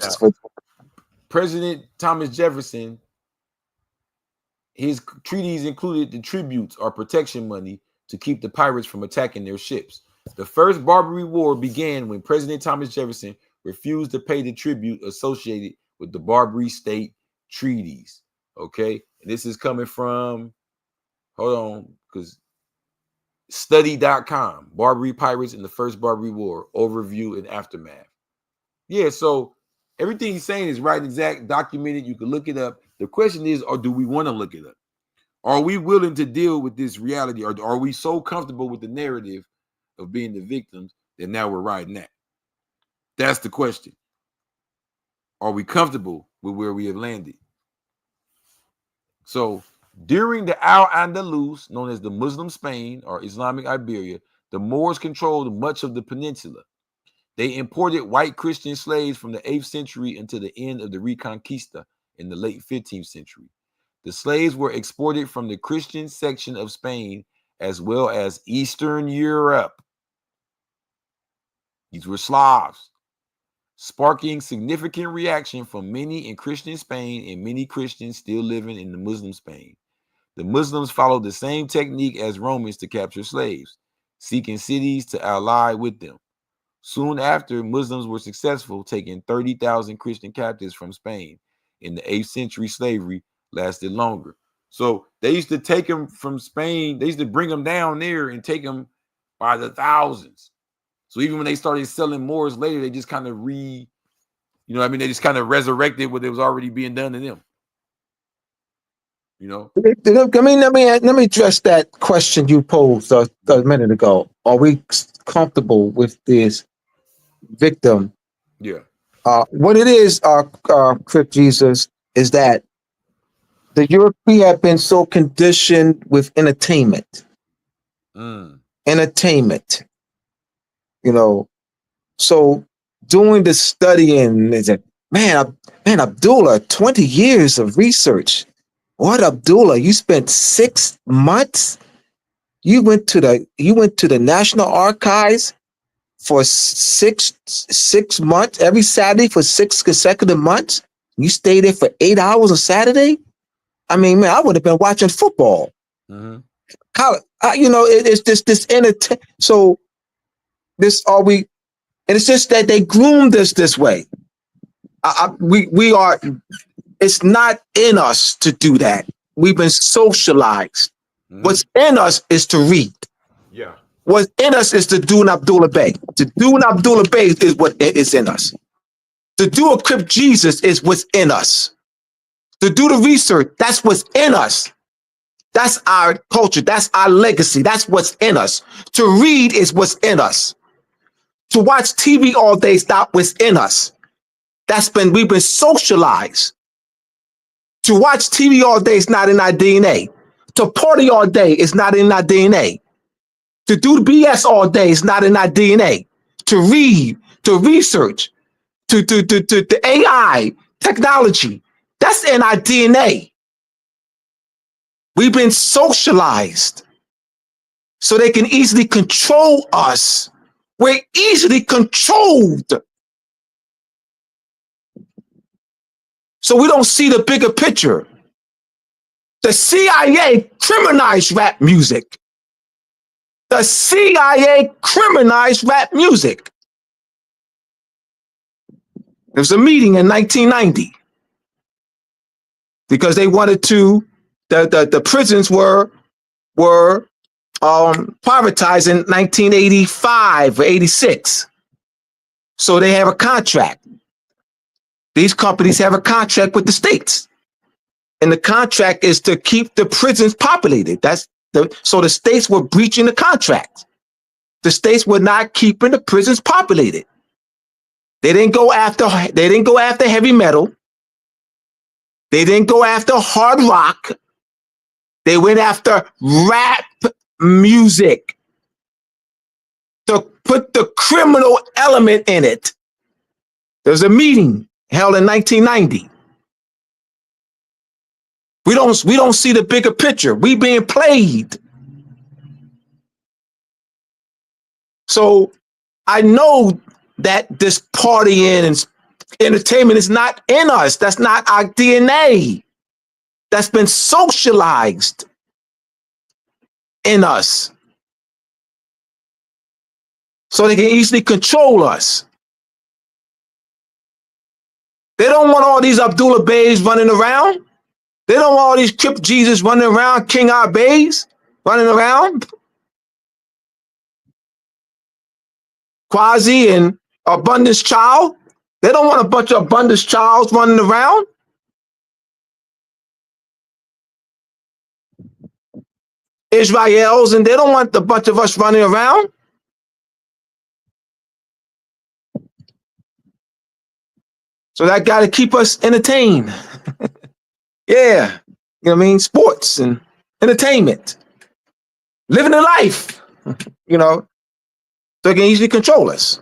President Thomas Jefferson. His treaties included the tributes or protection money to keep the pirates from attacking their ships. The First Barbary War began when President Thomas Jefferson refused to pay the tribute associated with the Barbary State treaties. Okay. And this is coming from, hold on, because study.com, Barbary Pirates in the First Barbary War, overview and aftermath. Yeah, so everything he's saying is right and exact, documented. You can look it up. The question is, or do we want to look it up? Are we willing to deal with this reality? Or are we so comfortable with the narrative of being the victims that now we're riding that? That's the question. Are we comfortable with where we have landed? So during the Al-Andalus, known as the Muslim Spain or Islamic Iberia, the Moors controlled much of the peninsula. They imported white Christian slaves from the 8th century until the end of the Reconquista in the late 15th century. The slaves were exported from the Christian section of Spain as well as Eastern Europe. These were Slavs, sparking significant reaction from many in Christian Spain and many Christians still living in the Muslim Spain. The Muslims followed the same technique as Romans to capture slaves, seeking cities to ally with them. Soon after, Muslims were successful, taking 30,000 Christian captives from Spain in the 8th century, slavery lasted longer. So they used to take them from Spain. They used to bring them down there and take them by the thousands. So even when they started selling Moors later, they just kind of they just kind of resurrected what was already being done to them. Let me address that question you posed a minute ago. Are we comfortable with this victim? Yeah. What it is, Crip Jesus, is that the Europeans have been so conditioned with entertainment. Entertainment. So doing the studying is man, Abdullah, 20 years of research. What, Abdullah? You spent 6 months? You went to the National Archives for six months, every Saturday for 6 consecutive months. You stayed there for 8 hours on Saturday. I mean, man, I would have been watching football. How it's this entertainment. So this are we, and it's just that they groomed us this way. We are. It's not in us to do that. We've been socialized. What's in us is to read. Yeah. What's in us is to do an Abdullah Bey. To do an Abdullah Bey is what is in us. To do a Crip Jesus is what's in us. To do the research, that's what's in us. That's our culture. That's our legacy. That's what's in us. To read is what's in us. To watch TV all day is not what's in us. We've been socialized. To watch TV all day is not in our DNA. To party all day is not in our DNA. To do the BS all day is not in our DNA. To read, to research, to AI, technology, that's in our DNA. We've been socialized so they can easily control us. We're easily controlled. So we don't see the bigger picture. The CIA criminalized rap music. The CIA criminalized rap music. There was a meeting in 1990 because they wanted to, the prisons were privatized in 1985 or 86. So they have a contract. These companies have a contract with the states. And the contract is to keep the prisons populated. So the states were breaching the contract. The states were not keeping the prisons populated. They didn't go after heavy metal. They didn't go after hard rock. They went after rap music to put the criminal element in it. There's a meeting held in 1990. We don't see the bigger picture. We being played. So I know that this partying and entertainment is not in us. That's not our DNA. That's been socialized in us. So they can easily control us. They don't want all these Abdullah Beys running around. They don't want all these Crip Jesus running around, King Beys running around. Quasi and Abundance Child. They don't want a bunch of Abundance Childs running around. Israels, and they don't want a bunch of us running around. So that got to keep us entertained. Yeah. You know what I mean? Sports and entertainment. Living a life, so they can easily control us.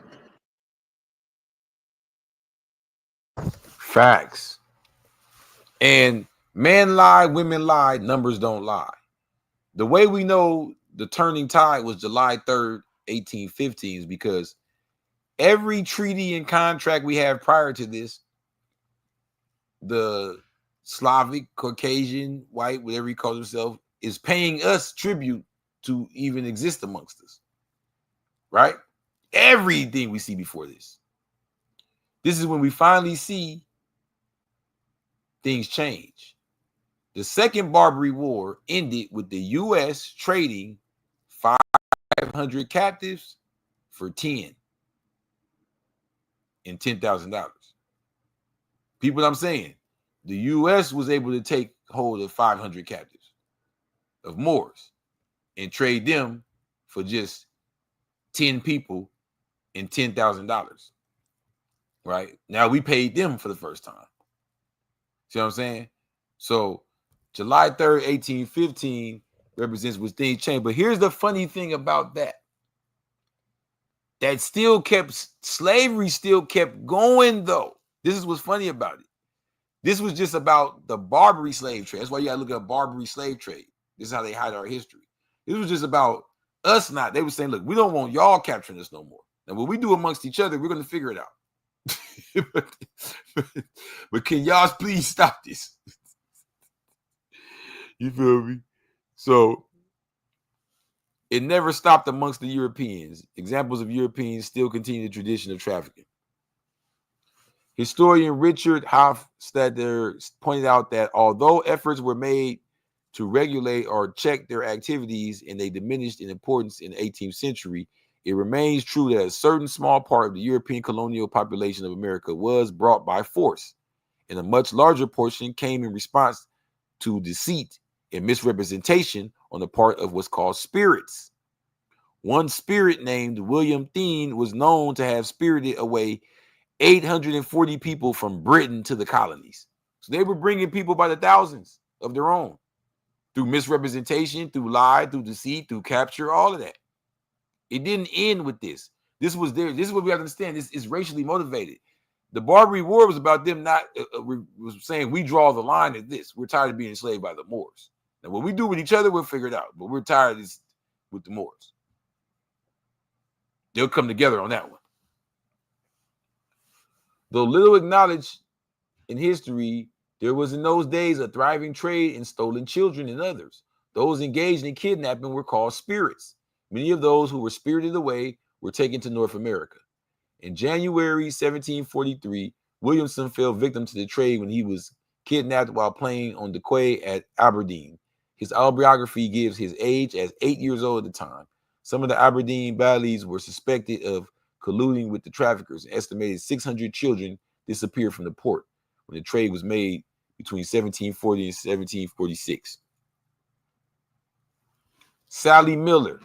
Facts. And men lie, women lie, numbers don't lie. The way we know the turning tide was July 3rd, 1815 is because every treaty and contract we have prior to this, the Slavic, Caucasian, white, whatever he calls himself, is paying us tribute to even exist amongst us. Right? Everything we see before this. This is when we finally see things change. The Second Barbary War ended with the U.S. trading 500 captives for 10 and $10,000. People, I'm saying, the U.S. was able to take hold of 500 captives of Moors and trade them for just 10 people and $10,000. Right? Now we paid them for the first time. See what I'm saying? So July 3rd, 1815 represents when things changed. But here's the funny thing about that. That still kept, slavery still kept going though. This is what's funny about it. This was just about the Barbary slave trade. That's why you gotta look at Barbary slave trade. This is how they hide our history. This was just about us not. They were saying, look, we don't want y'all capturing us no more. Now, what we do amongst each other, we're gonna figure it out. but can y'all please stop this? You feel me? So it never stopped amongst the Europeans. Examples of Europeans still continue the tradition of trafficking. Historian Richard Hofstadter pointed out that although efforts were made to regulate or check their activities and they diminished in importance in the 18th century, it remains true that a certain small part of the European colonial population of America was brought by force, and a much larger portion came in response to deceit and misrepresentation on the part of what's called spirits. One spirit named William Thien was known to have spirited away 840 people from Britain to the colonies. So they were bringing people by the thousands of their own through misrepresentation, through lie, through deceit, through capture, all of that. It didn't end with this. This was there. This is what we have to understand. This is racially motivated. The Barbary War was about them not was saying we draw the line at this. We're tired of being enslaved by the Moors. Now, what we do with each other, we'll figure it out. But we're tired of this with the Moors. They'll come together on that one. Though little acknowledged in history, there was in those days a thriving trade in stolen children and others. Those engaged in kidnapping were called spirits. Many of those who were spirited away were taken to North America. In January 1743, Williamson fell victim to the trade when he was kidnapped while playing on the quay at Aberdeen. His autobiography gives his age as 8 years old at the time. Some of the Aberdeen Baileys were suspected of colluding with the traffickers. An estimated 600 children disappeared from the port when the trade was made between 1740 and 1746. Sally Miller,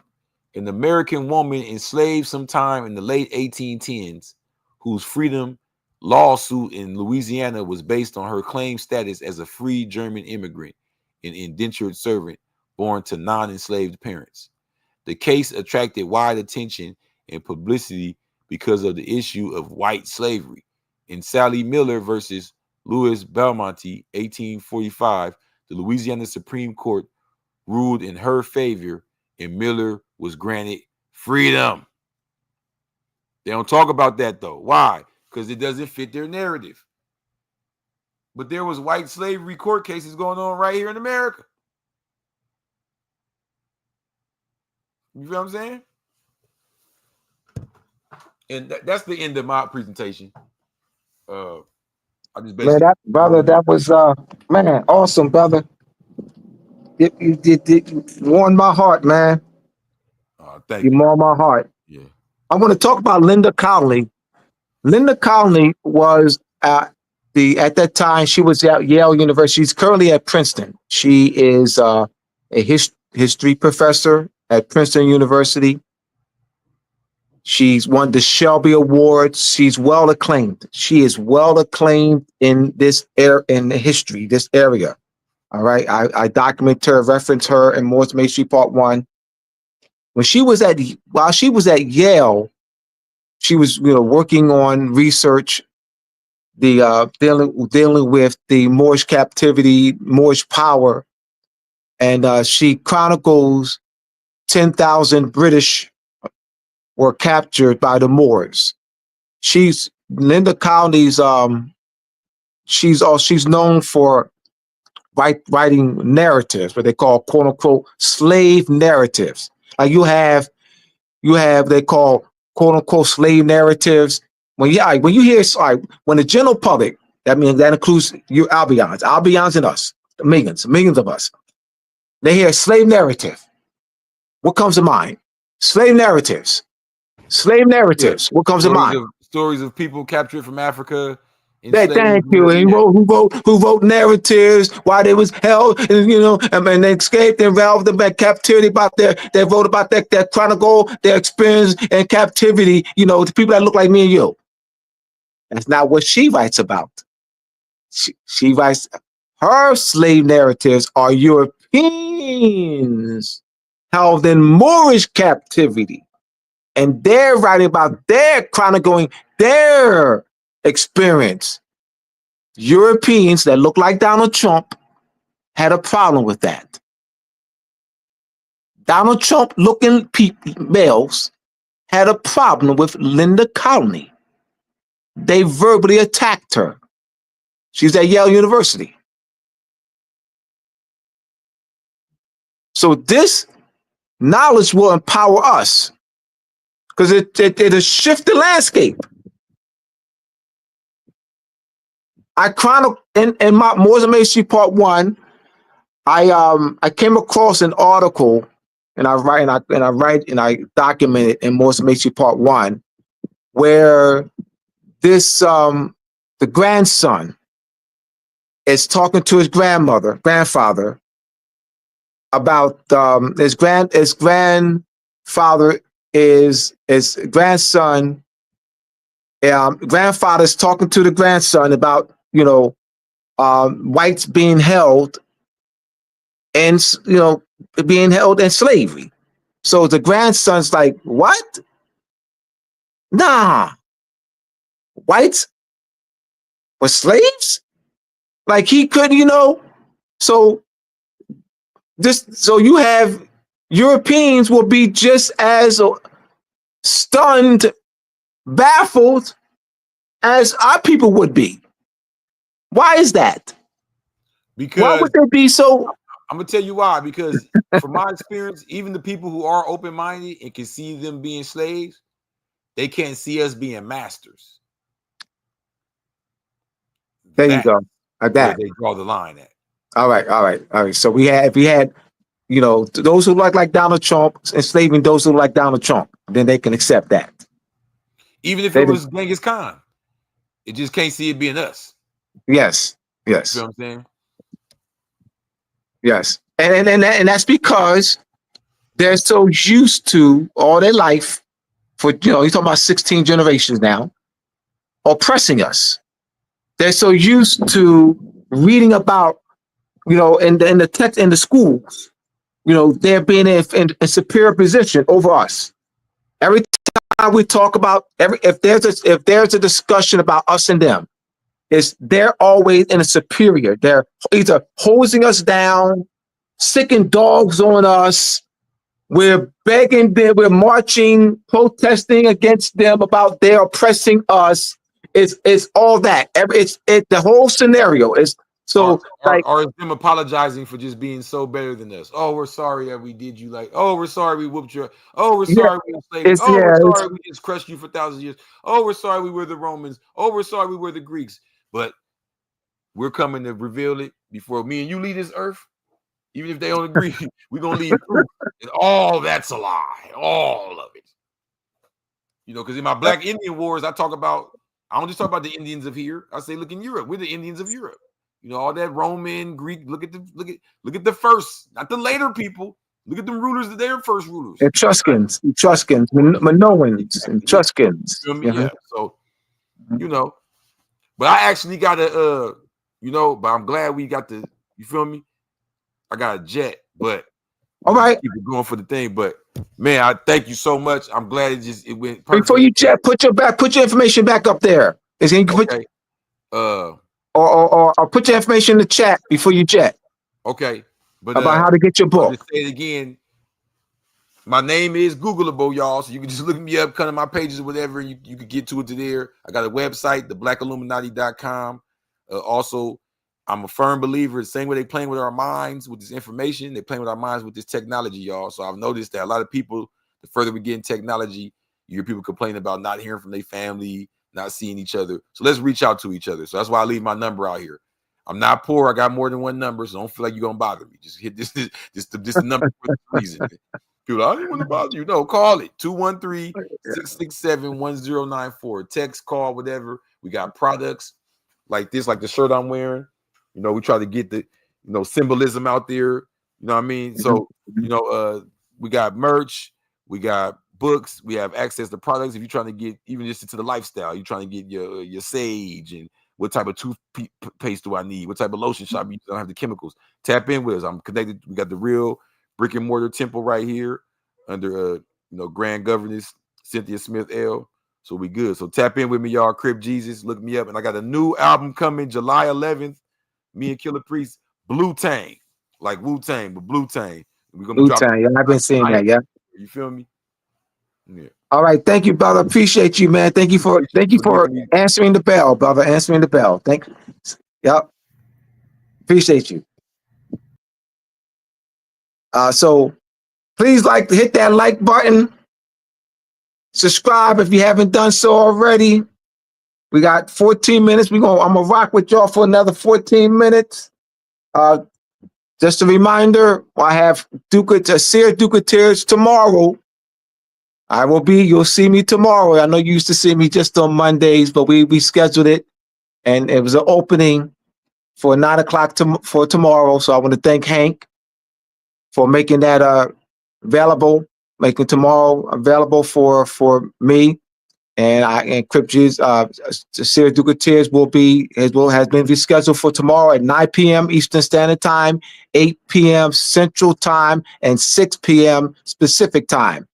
an American woman enslaved sometime in the late 1810s, whose freedom lawsuit in Louisiana was based on her claimed status as a free German immigrant and indentured servant born to non-enslaved parents. The case attracted wide attention and publicity because of the issue of white slavery. In Sally Miller versus Louis Belmonte, 1845, the Louisiana Supreme Court ruled in her favor, and Miller was granted freedom. They don't talk about that though. Why? Because it doesn't fit their narrative. But there was white slavery court cases going on right here in America. You feel what I'm saying? And that's the end of my presentation. I just basically, Man, that brother, that was man, awesome, brother. It warmed my heart, man. thank You you. warmed my heart. Yeah. I want to talk about Linda Connolly. Linda Connolly was at that time, she was at Yale University. She's currently at Princeton. She is a history professor at Princeton University. She's won the Shelby Awards. She's well acclaimed. She is well acclaimed in this in history, this area. All right. I document her, reference her in Moorish Masonry Part 1. While she was at Yale, she was working on research, the dealing with the Moorish captivity, Moorish power, and she chronicles 10,000 British were captured by the Moors. Linda Connolly's she's known for writing narratives, what they call quote unquote slave narratives. Like you have they call quote unquote slave narratives. When you hear when the general public, That means that includes you Albions and us, millions of us. They hear slave narrative. What comes to mind? Slave narratives. Slave Yeah. narratives. What comes to mind? Stories of people captured from Africa, Thank enslaved. you. And Yeah. who wrote narratives while they was held, and and they escaped and involved them in captivity. They wrote about their chronicle, their experience in captivity. The people that look like me and you. That's not what she writes about. She writes her slave narratives are Europeans held in Moorish captivity, and they're writing about their chronicling their experience. Europeans that look like Donald Trump had a problem with that. Donald Trump looking males had a problem with Linda Colony. They verbally attacked her. She's at Yale University. So this knowledge will empower us because it'll shift the landscape. I chronicle in my Moorish Initiation Part 1. I came across an article, and I document it in Moorish Initiation Part 1, where this the grandson is talking to his grandfather about his grandfather is his grandson. Grandfather's talking to the grandson about whites being held and being held in slavery. So the grandson's like, what? Nah, whites were slaves? Like he could, so you have Europeans will be just as stunned, baffled as our people would be. Why is that? Because why would they be so? I'm gonna tell you why. Because from my experience, even the people who are open-minded and can see them being slaves, they can't see us being masters. There you go. Like that. Where they draw the line at. All right. So if we had, those who like Donald Trump enslaving those who like Donald Trump, then they can accept that. Even if it was Genghis Khan, it just can't see it being us. Yes. You know what I'm saying? Yes. And that's because they're so used to all their life for, you're talking about 16 generations now, oppressing us. They're so used to reading about, in the text in the schools, they're being in a superior position over us. Every time we talk about if there's a discussion about us and them, they're always in a superior. They're either hosing us down, sicking dogs on us. We're begging them. We're marching, protesting against them about their oppressing us. It's all that. The whole scenario is so or is them apologizing for just being so better than us. Oh, we're sorry that we did you like. Oh, we're sorry we whooped your. Oh, we're sorry we enslaved you. Oh, we're sorry we just crushed you for thousands of years. Oh, we're sorry we were the Romans. Oh, we're sorry we were the Greeks. But we're coming to reveal it before me and you leave this earth. Even if they don't agree, we're gonna leave proof. And all that's a lie. All of it. Because in my Black Indian Wars, I don't just talk about the Indians of here. I say, look in Europe, we're the Indians of Europe. All that Roman, Greek. Look at the first, not the later people. Look at the rulers that they're first rulers. Etruscans, Minoans, Etruscans. You feel me? Yeah. So, but I actually got a, but I'm glad we got the. You feel me? I got a jet, but all right, keep it going for the thing. But man, I thank you so much. I'm glad it went perfect. Before you jet, put your information back up there. Okay. Or put your information in the chat before you jet. Okay. But about how to get your book. To say it again, my name is Googleable, y'all. So you can just look me up, come to my pages or whatever. You can get to it there. I got a website, theblackiluminati.com. Also, I'm a firm believer. The same way they playing with our minds with this information, they're playing with our minds with this technology, y'all. So I've noticed that a lot of people, the further we get in technology, you hear people complain about not hearing from their family, not seeing each other. So let's reach out to each other. So that's why I leave my number out here. I'm not poor. I got more than one number, so don't feel like you're gonna bother me. Just hit this the number for this reason. People, I didn't want to bother you. No, call it 213-667-1094. Text, call, whatever. We got products like this, like the shirt I'm wearing. You know, we try to get the symbolism out there. You know what I mean? So, we got merch, we got books, we have access to products. If you're trying to get even just into the lifestyle, you're trying to get your sage and what type of toothpaste do I need? What type of lotion shop you don't have the chemicals? Tap in with us. I'm connected. We got the real brick and mortar temple right here under grand governess Cynthia Smith L. So we good. So tap in with me, y'all. Crib Jesus, look me up, and I got a new album coming July 11th. Me and Killer Priest, Blue Tang, like Wu Tang, but Blue Tang. We're gonna Blue Tang. Yeah, I've been seeing that. Yeah. You feel me? Yeah. All right, thank you, brother. Appreciate you, man. Thank you for answering the bell, brother. Answering the bell. Thank you. Yep. Appreciate you. So please hit that like button. Subscribe if you haven't done so already. We got 14 minutes. I'm gonna rock with y'all for another 14 minutes. Just a reminder, I have Seer Tears tomorrow. You'll see me tomorrow. I know you used to see me just on Mondays, but we scheduled it, and it was an opening for 9 o'clock for tomorrow. So I want to thank Hank for making that available, making tomorrow available for me. And Crip Jesus, Seer Tears has been rescheduled for tomorrow at 9 p.m. Eastern Standard Time, 8 p.m. Central Time, and 6 p.m. Pacific Time.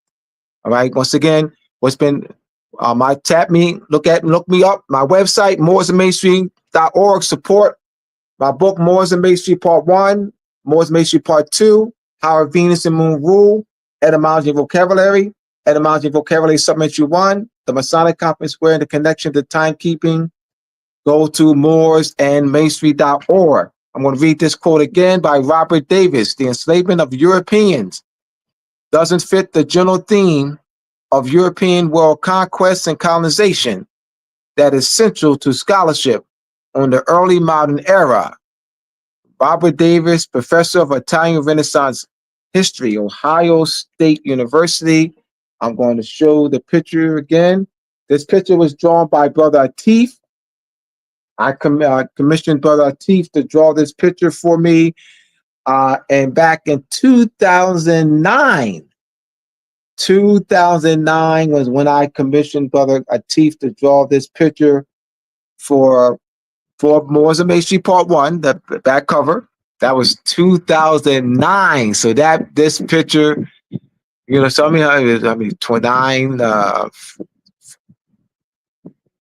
All right. Once again, what's been look me up. My website, mooresandmainstreet.org. Support my book, Moors and Masonry Part 1, Moors and Masonry Part 2, How Our Venus and Moon Rule, Etymology and Vocabulary, Etymology and Vocabulary Supplementary 1, the Masonic Compass Square and the Connection to Timekeeping. Go to mooresandmasonry.org. I'm going to read this quote again by Robert Davis. The enslavement of Europeans doesn't fit the general theme of European world conquest and colonization that is central to scholarship on the early modern era. Robert Davis, professor of Italian Renaissance history, Ohio State University. I'm going to show the picture again. This picture was drawn by Brother Atif. I commissioned Brother Atif to draw this picture for me. And back in 2009 was when I commissioned Brother Atif to draw this picture for Moors and Masonry Part 1, the back cover. That was 2009. So this picture, so I mean 29,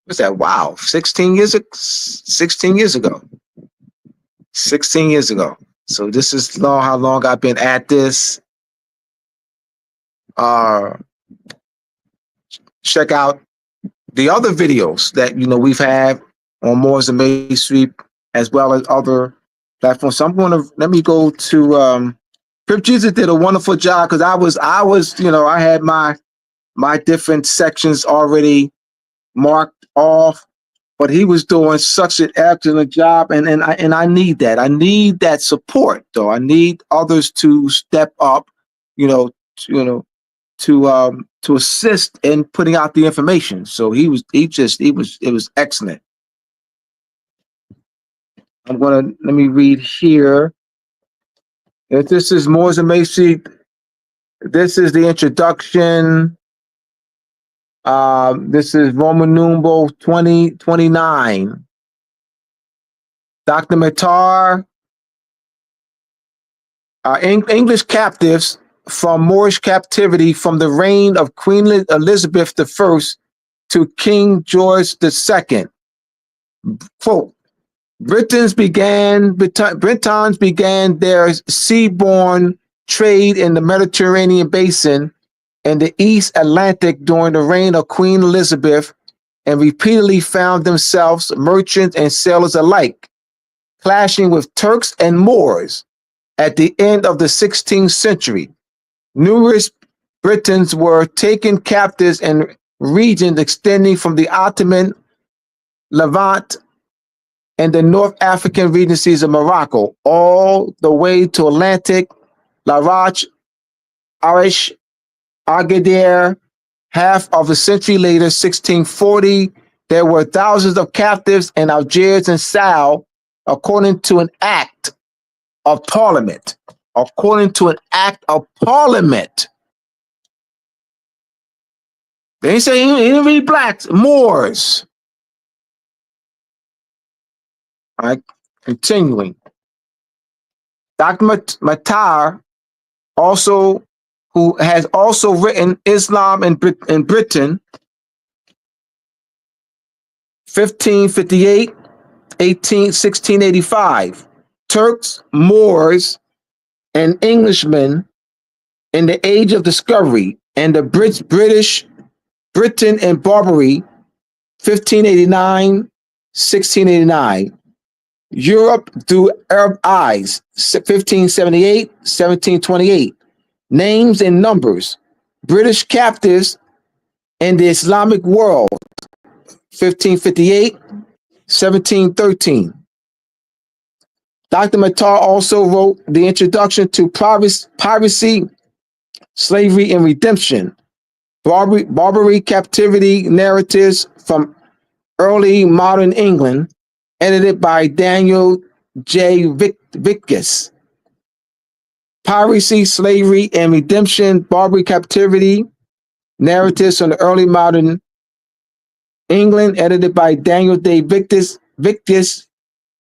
what's that? Wow, 16 years ago. 16 years ago. So this is how long I've been at this. Check out the other videos that we've had on Moors and Masonry, as well as other platforms. So let me go to Crip Jesus did a wonderful job, because I was I had my different sections already marked off, but he was doing such an excellent job, and I need that. I need that support, though. I need others to step up, to assist in putting out the information. So it was excellent. Let me read here. If this is Moors and Masonry, this is the introduction. This is Roman numeral 2029. Dr. Matar, English captives from Moorish captivity from the reign of Queen Elizabeth I to King George II. Quote, Britons began their seaborne trade in the Mediterranean basin and the East Atlantic during the reign of Queen Elizabeth, and repeatedly found themselves, merchants and sailors alike, clashing with Turks and Moors. At the end of the 16th century, numerous Britons were taken captives in regions extending from the Ottoman Levant, and the North African regencies of Morocco, all the way to Atlantic, Larache, Arish, Agadir. Half of a century later, 1640, there were thousands of captives in Algiers and Sal, according to an act of parliament. According to an act of parliament. They didn't say he didn't read blacks, Moors. All right, continuing. Dr. Matar, also, who has also written Islam in Britain, 1558, 1685. Turks, Moors, and Englishmen in the Age of Discovery, and the British, Britain and Barbary, 1589, 1689. Europe through Arab eyes, 1578, 1728. Names and numbers. British captives in the Islamic world, 1558, 1713. Dr. Matar also wrote the introduction to piracy, slavery, and redemption. Barbary captivity narratives from early modern England, edited by Daniel J. Vickus. Piracy, slavery, and redemption, Barbary captivity narratives from the early modern England, edited by Daniel J. Vickus,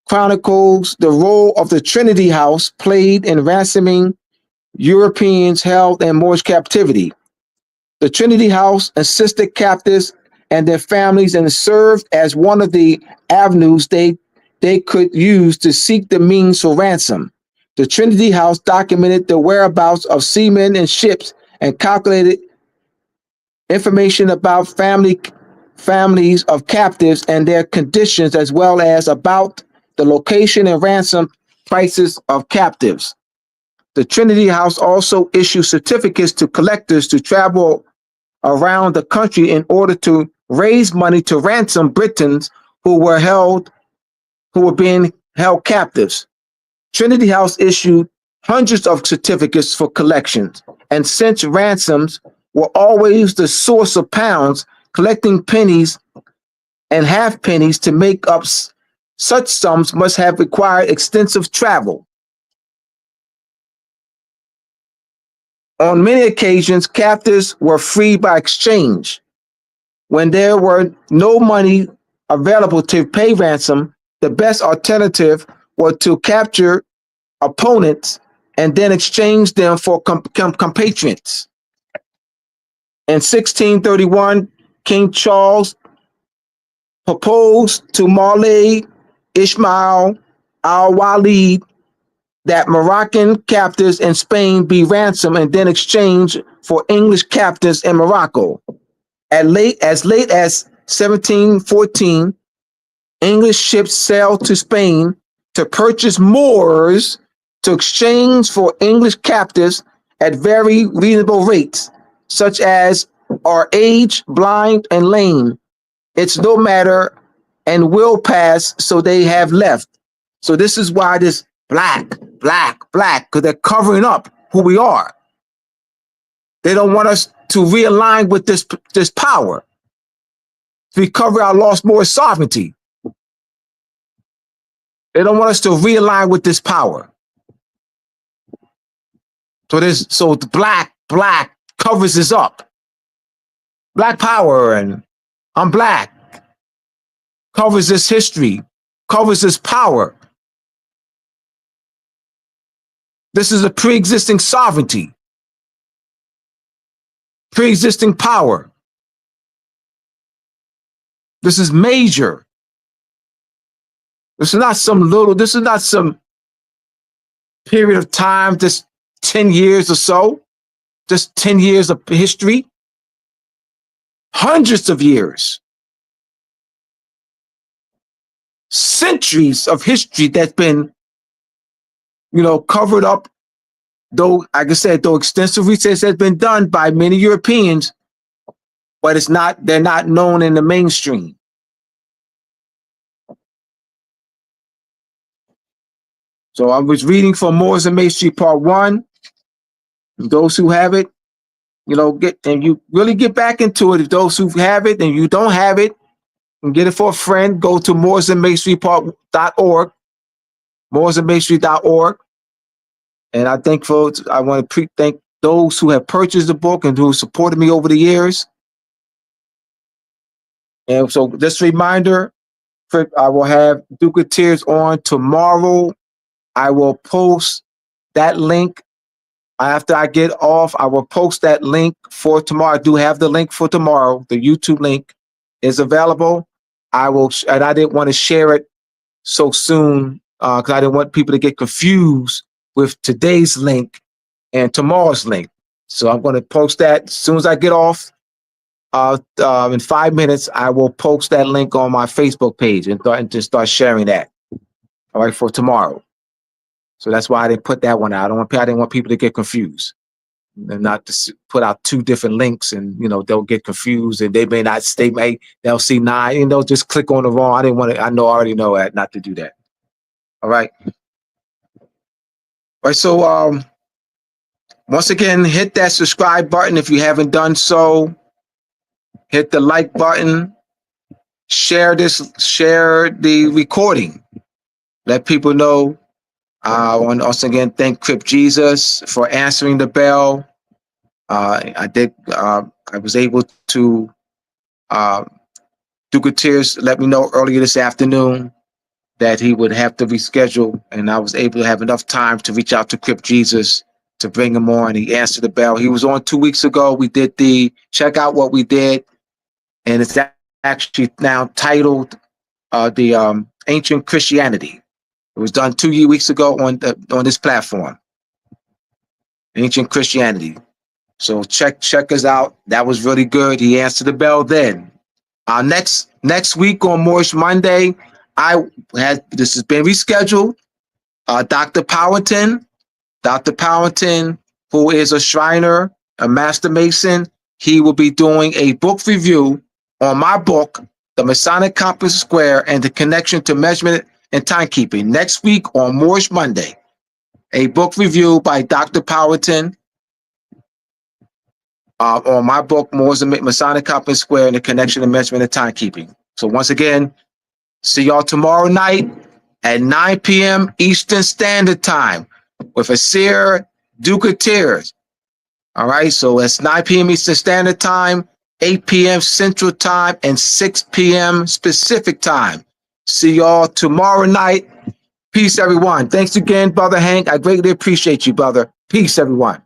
chronicles the role of the Trinity House played in ransoming Europeans held in Moorish captivity. The Trinity House assisted captives and their families and served as one of the avenues they could use to seek the means for ransom. The Trinity House documented the whereabouts of seamen and ships and calculated information about families of captives and their conditions, as well as about the location and ransom prices of captives. The Trinity House also issued certificates to collectors to travel around the country in order to raise money to ransom Britons who were being held captives. Trinity House issued hundreds of certificates for collections, and since ransoms were always the source of pounds, collecting pennies and half pennies to make up such sums must have required extensive travel. On many occasions, captives were freed by exchange. When there were no money available to pay ransom, the best alternative was to capture opponents and then exchange them for compatriots. In 1631, King Charles proposed to Moulay Ismail al-Walid that Moroccan captives in Spain be ransomed and then exchanged for English captives in Morocco. As late as 1714, English ships sailed to Spain to purchase Moors to exchange for English captives at very reasonable rates, such as are aged, blind, and lame. It's no matter and will pass, so they have left. So this is why this black, because they're covering up who we are. They don't want us to realign with this power, to recover our lost Moorish sovereignty. They don't want us to realign with this power. So the black covers this up. Black power, and I'm black, covers this history, covers this power. This is a pre-existing sovereignty, pre-existing power. This is major. This is not some period of time, just 10 years or so, just 10 years of history. Hundreds of years, centuries of history that's been, covered up. Though, like I said, extensive research has been done by many Europeans, but they're not known in the mainstream. So I was reading from Moors and Masonry Part 1. Those who have it, you really get back into it. If those who have it and you don't have it, and get it for a friend, go to moorsandmasonry.org, moorsandmasonry.org. And I want to thank those who have purchased the book and who supported me over the years. And so just a reminder, I will have Duke of Tears on tomorrow. I will post that link after I get off. I will post that link for tomorrow. I do have the link for tomorrow. The YouTube link is available. And I didn't want to share it so soon because I didn't want people to get confused with today's link and tomorrow's link. So I'm going to post that as soon as I get off. In 5 minutes, I will post that link on my Facebook page and just start sharing that. All right, for tomorrow. So that's why I didn't put that one out. I didn't want people to get confused and not to put out two different links, and they'll get confused and they may not they'll see 9 and they'll just click on the wrong. I didn't want to. I already know that not to do that. All right. All right. So once again, hit that subscribe button if you haven't done so. Hit the like button. Share the recording. Let people know. I want to also again thank Crip Jesus for answering the bell. I was able to Duke of Tears let me know earlier this afternoon that he would have to reschedule, and I was able to have enough time to reach out to Crip Jesus to bring him on. He answered the bell. He was on 2 weeks ago. We did check out what we did, and it's actually now titled the Ancient Christianity. It was done 2 weeks ago on this platform, Ancient Christianity. So check us out. That was really good. He answered the bell then. Next week on Moorish Monday, this has been rescheduled. Dr. Powerton, who is a Shriner, a Master Mason, he will be doing a book review on my book, The Masonic Compass Square and the Connection to Measurement and Timekeeping. Next week on Moorish Monday, a book review by Dr. Powerton on my book, Masonic Compass Square and the Connection to Measurement and Timekeeping. So once again, see y'all tomorrow night at 9 p.m. Eastern Standard Time with a Seer Duke of Tears. All right, so it's 9 p.m. Eastern Standard Time, 8 p.m. Central Time, and 6 p.m. Pacific Time. See y'all tomorrow night. Peace, everyone. Thanks again, Brother Hank. I greatly appreciate you, brother. Peace, everyone.